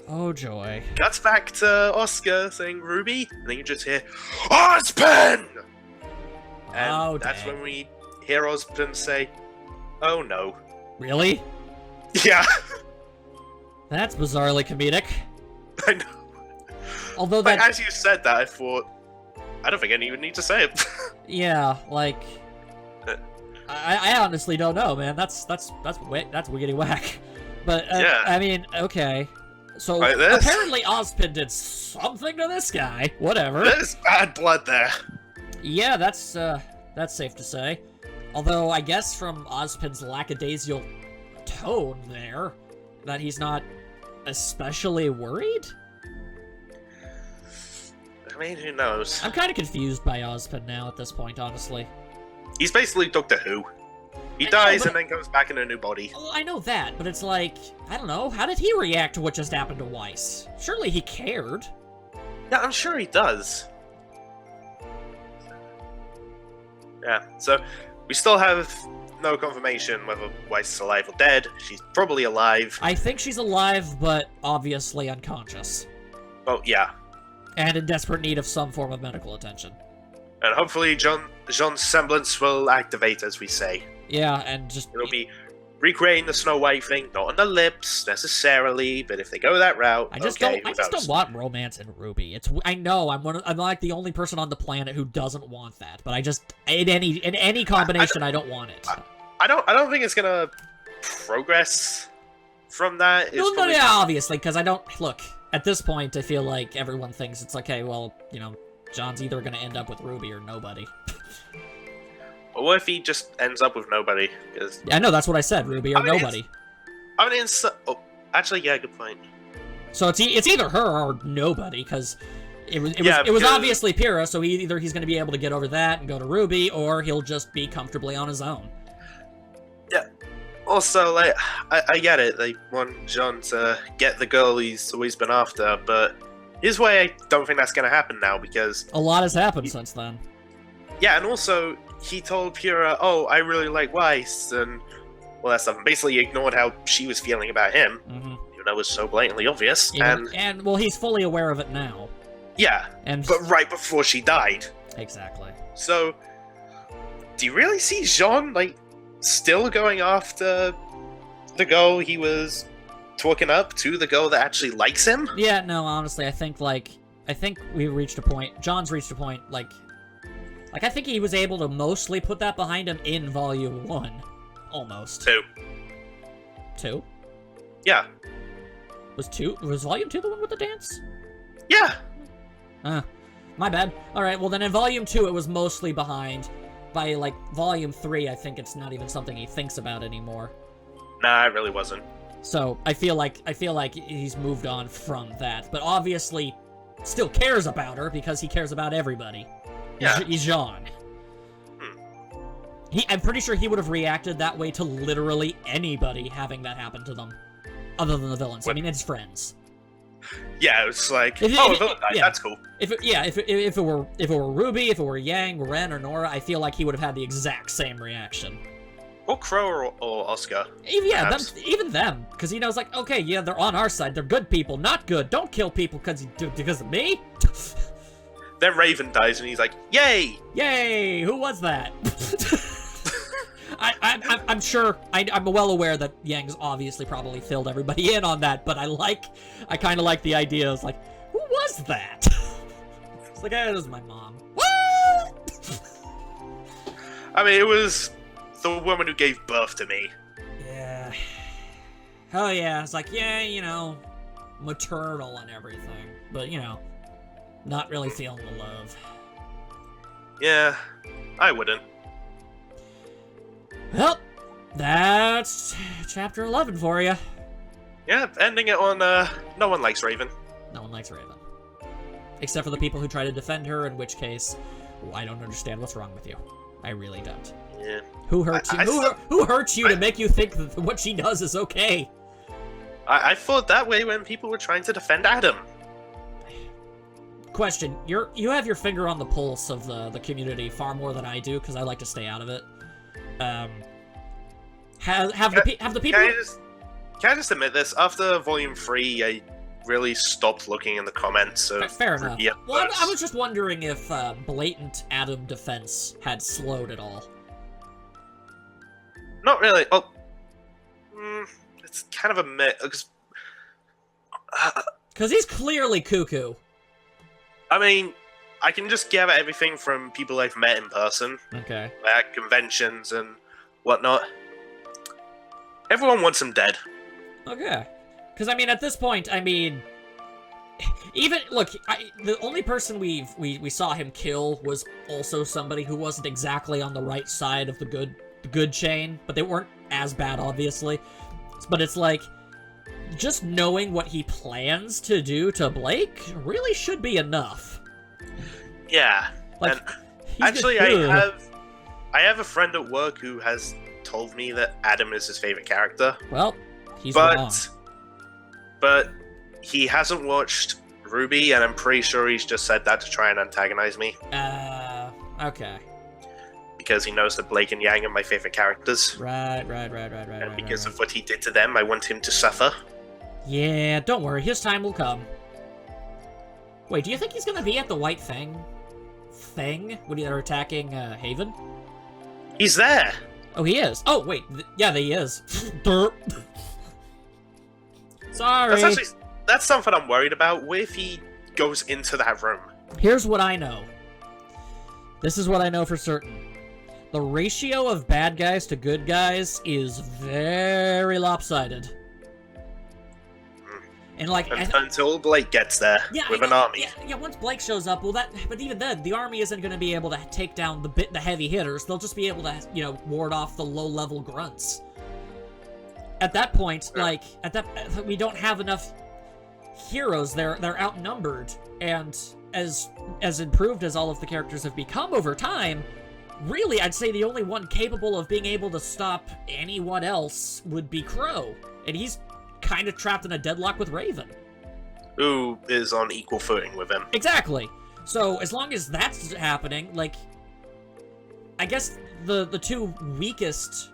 Speaker 2: Oh, joy.
Speaker 1: Cuts back to Oscar saying RWBY, and then you just hear, "Ozpin!" And that's when we hear Ozpin say, "Oh no."
Speaker 2: Really?
Speaker 1: Yeah,
Speaker 2: That's bizarrely comedic.
Speaker 1: I know.
Speaker 2: Although
Speaker 1: Like,
Speaker 2: that,
Speaker 1: as you said that, I thought, I don't think I even need to say it.
Speaker 2: yeah, like, I honestly don't know, man. That's wiggity whack. But
Speaker 1: Yeah.
Speaker 2: I mean, okay. So
Speaker 1: Like this?
Speaker 2: apparently Ozpin did something to this guy. Whatever.
Speaker 1: There's bad blood there.
Speaker 2: Yeah, that's safe to say. Although I guess from Ozpin's lackadaisical tone there, that he's not especially worried.
Speaker 1: I mean, who knows?
Speaker 2: I'm kind of confused by Ozpin now at this point, honestly.
Speaker 1: He's basically Doctor Who. He
Speaker 2: I know,
Speaker 1: dies
Speaker 2: but-
Speaker 1: and then comes back in a new body.
Speaker 2: Well, I know that, but it's like, I don't know, how did he react to what just happened to Weiss? Surely he cared.
Speaker 1: Yeah, I'm sure he does. Yeah, so we still have no confirmation whether Weiss is alive or dead. She's probably alive.
Speaker 2: I think she's alive, but obviously unconscious.
Speaker 1: Well, yeah.
Speaker 2: And in desperate need of some form of medical attention.
Speaker 1: And hopefully Jean's semblance will activate, as we say.
Speaker 2: Yeah, and just...
Speaker 1: It'll be recreating the Snow White thing, not on the lips necessarily, but if they go that route,
Speaker 2: I just
Speaker 1: okay,
Speaker 2: don't want romance in RWBY. I know I'm like the only person on the planet who doesn't want that, but I just in any combination I don't want it.
Speaker 1: I don't think it's gonna progress from that. It's
Speaker 2: No,
Speaker 1: probably-
Speaker 2: yeah, obviously, because I don't look at this point. I feel like everyone thinks it's okay. Well, you know, John's either gonna end up with RWBY or nobody.
Speaker 1: But what if he just ends up with nobody? Because
Speaker 2: I know that's what I said, RWBY or
Speaker 1: I mean,
Speaker 2: nobody.
Speaker 1: I mean, oh, actually, yeah, good point.
Speaker 2: So it's either her or nobody, because it was
Speaker 1: because-
Speaker 2: obviously Pyrrha. So either he's going to be able to get over that and go to RWBY, or he'll just be comfortably on his own.
Speaker 1: Yeah. Also, like, I get it. They want Jean to get the girl he's always been after, but his way, I don't think that's going to happen now because,
Speaker 2: A lot has happened since then.
Speaker 1: yeah, and also he told Pyrrha, "Oh, I really like Weiss," and well, that stuff. Basically, ignored how she was feeling about him.
Speaker 2: Mm-hmm.
Speaker 1: Even though it was so blatantly obvious.
Speaker 2: And well, he's fully aware of it now.
Speaker 1: Yeah,
Speaker 2: And
Speaker 1: but right before she died.
Speaker 2: exactly.
Speaker 1: So, do you really see Jean, like, still going after the girl he was talking up to, the girl that actually likes him?
Speaker 2: Yeah, no, honestly, I think we reached a point. John's reached a point, like I think he was able to mostly put that behind him in Volume 1. Almost.
Speaker 1: 2.
Speaker 2: 2?
Speaker 1: Yeah.
Speaker 2: Was Volume 2 the one with the dance?
Speaker 1: Yeah.
Speaker 2: My bad. Alright, well then in Volume 2 it was mostly behind. By, like, Volume 3, I think it's not even something he thinks about anymore.
Speaker 1: Nah, it really wasn't.
Speaker 2: So, I feel like he's moved on from that. But obviously, still cares about her, because he cares about everybody.
Speaker 1: Yeah.
Speaker 2: He's Jean. I'm pretty sure he would have reacted that way to literally anybody having that happen to them. Other than the villains. I mean, it's friends.
Speaker 1: Yeah, it's like,
Speaker 2: If it-
Speaker 1: oh,
Speaker 2: if
Speaker 1: a villain
Speaker 2: it-
Speaker 1: died,
Speaker 2: yeah.
Speaker 1: that's cool.
Speaker 2: If it were RWBY, if it were Yang, Ren, or Nora, I feel like he would have had the exact same reaction.
Speaker 1: Or Crow or Oscar.
Speaker 2: Even
Speaker 1: perhaps.
Speaker 2: them, because he knows, like, okay, yeah, they're on our side, they're good people, not good, don't kill people because of me.
Speaker 1: Then Raven dies and he's like, yay!
Speaker 2: Yay! Who was that? I'm sure. I'm well aware that Yang's obviously probably filled everybody in on that, but I kind of like the idea. It's like, who was that? It's like, it was my mom. What?
Speaker 1: I mean, it was the woman who gave birth to me.
Speaker 2: Yeah. Oh yeah. It's like, yeah, you know, maternal and everything, but you know, not really feeling the love.
Speaker 1: Yeah, I wouldn't.
Speaker 2: Well, that's chapter 11 for you.
Speaker 1: Yeah, ending it on, no one likes Raven.
Speaker 2: No one likes Raven. Except for the people who try to defend her, in which case, I don't understand what's wrong with you. I really don't.
Speaker 1: Yeah.
Speaker 2: Who hurts you? Who hurts you to make you think that what she does is okay?
Speaker 1: I thought that way when people were trying to defend Adam.
Speaker 2: Question: you have your finger on the pulse of the community far more than I do, because I like to stay out of it. Have the people?
Speaker 1: Can I just admit this? After Volume 3, I really stopped looking in the comments of
Speaker 2: Fair enough.
Speaker 1: Yeah,
Speaker 2: Well, I was just wondering if blatant Adam defense had slowed at all.
Speaker 1: Not really. Oh, it's kind of a mix.
Speaker 2: Because he's clearly cuckoo.
Speaker 1: I mean, I can just gather everything from people I've met in person,
Speaker 2: Okay.
Speaker 1: at conventions and whatnot. Everyone wants him dead.
Speaker 2: Okay. Because, I mean, at this point, I mean... Even, look, the only person we saw him kill was also somebody who wasn't exactly on the right side of the good chain, but they weren't as bad, obviously. But it's like, just knowing what he plans to do to Blake really should be enough.
Speaker 1: Yeah.
Speaker 2: Like,
Speaker 1: and actually, I have a friend at work who has told me that Adam is his favorite character.
Speaker 2: Well, he's wrong.
Speaker 1: But he hasn't watched RWBY, and I'm pretty sure he's just said that to try and antagonize me.
Speaker 2: Okay.
Speaker 1: Because he knows that Blake and Yang are my favorite characters.
Speaker 2: Right.
Speaker 1: And because of what he did to them, I want him to suffer.
Speaker 2: Yeah, don't worry, his time will come. Wait, do you think he's gonna be at the White Thing when they're attacking Haven?
Speaker 1: He's there!
Speaker 2: Oh, he is. Oh, wait, yeah, he is. Derp. Sorry.
Speaker 1: That's something I'm worried about. What if he goes into that room?
Speaker 2: Here's what I know. This is what I know for certain. The ratio of bad guys to good guys is very lopsided. And like
Speaker 1: until Blake gets there with an army.
Speaker 2: Yeah, once Blake shows up, but even then, the army isn't going to be able to take down the heavy hitters. They'll just be able to, ward off the low-level grunts. At that point, we don't have enough heroes. They're outnumbered, and as improved as all of the characters have become over time, really, I'd say the only one capable of being able to stop anyone else would be Crow, and he's kind of trapped in a deadlock with Raven,
Speaker 1: who is on equal footing with him.
Speaker 2: Exactly. So as long as that's happening, like, I guess the two weakest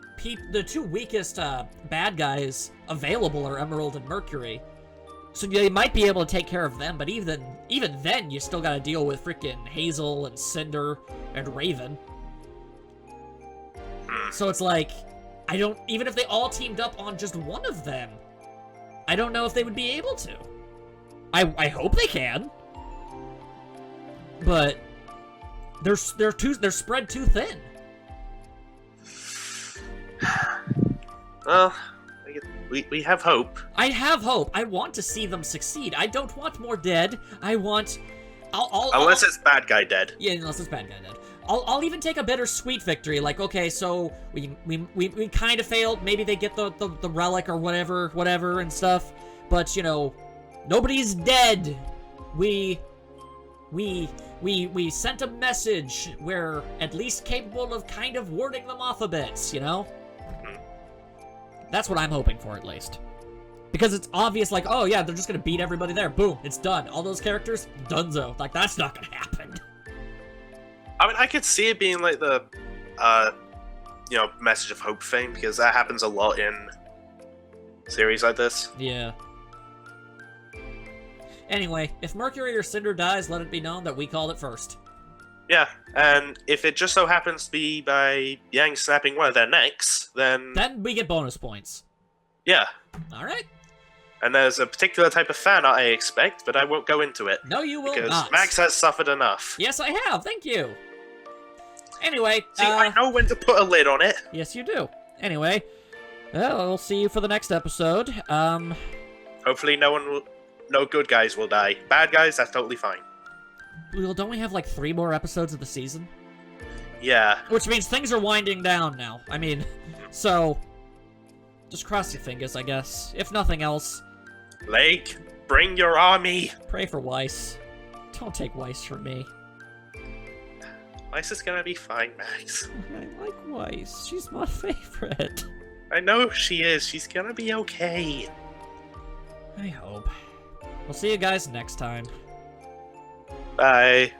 Speaker 2: bad guys available are Emerald and Mercury. So they might be able to take care of them, but even then, you still gotta deal with freaking Hazel and Cinder and Raven. So it's like, even if they all teamed up on just one of them, I don't know if they would be able to. I hope they can, but they're spread too thin.
Speaker 1: Well, we have hope.
Speaker 2: I have hope. I want to see them succeed. I don't want more dead. I want...
Speaker 1: Unless it's bad guy dead.
Speaker 2: Yeah, unless it's bad guy dead. I'll even take a bittersweet victory. Like, okay, so we kind of failed. Maybe they get the relic or whatever and stuff. But nobody's dead. We sent a message. We're at least capable of kind of warding them off a bit. That's what I'm hoping for, at least. Because it's obvious, like, oh yeah, they're just gonna beat everybody there. Boom, it's done. All those characters, donezo. Like, that's not gonna happen.
Speaker 1: I mean, I could see it being like the, message of hope thing, because that happens a lot in series like this.
Speaker 2: Yeah. Anyway, if Mercury or Cinder dies, let it be known that we called it first.
Speaker 1: Yeah, and if it just so happens to be by Yang snapping one of their necks, then...
Speaker 2: Then we get bonus points.
Speaker 1: Yeah.
Speaker 2: Alright.
Speaker 1: And there's a particular type of fan art I expect, but I won't go into it.
Speaker 2: No, you will not.
Speaker 1: Because Max has suffered enough.
Speaker 2: Yes, I have. Thank you. Anyway,
Speaker 1: see, I know when to put a lid on it.
Speaker 2: Yes, you do. Anyway, well, we'll see you for the next episode.
Speaker 1: Hopefully no good guys will die. Bad guys, that's totally fine.
Speaker 2: Well, don't we have like 3 more episodes of the season?
Speaker 1: Yeah.
Speaker 2: Which means things are winding down now. I mean, so... just cross your fingers, I guess. If nothing else...
Speaker 1: Blake, bring your army!
Speaker 2: Pray for Weiss. Don't take Weiss from me.
Speaker 1: Weiss is gonna be fine, Max.
Speaker 2: I like Weiss. She's my favorite.
Speaker 1: I know she is. She's gonna be okay.
Speaker 2: I hope. We'll see you guys next time.
Speaker 1: Bye.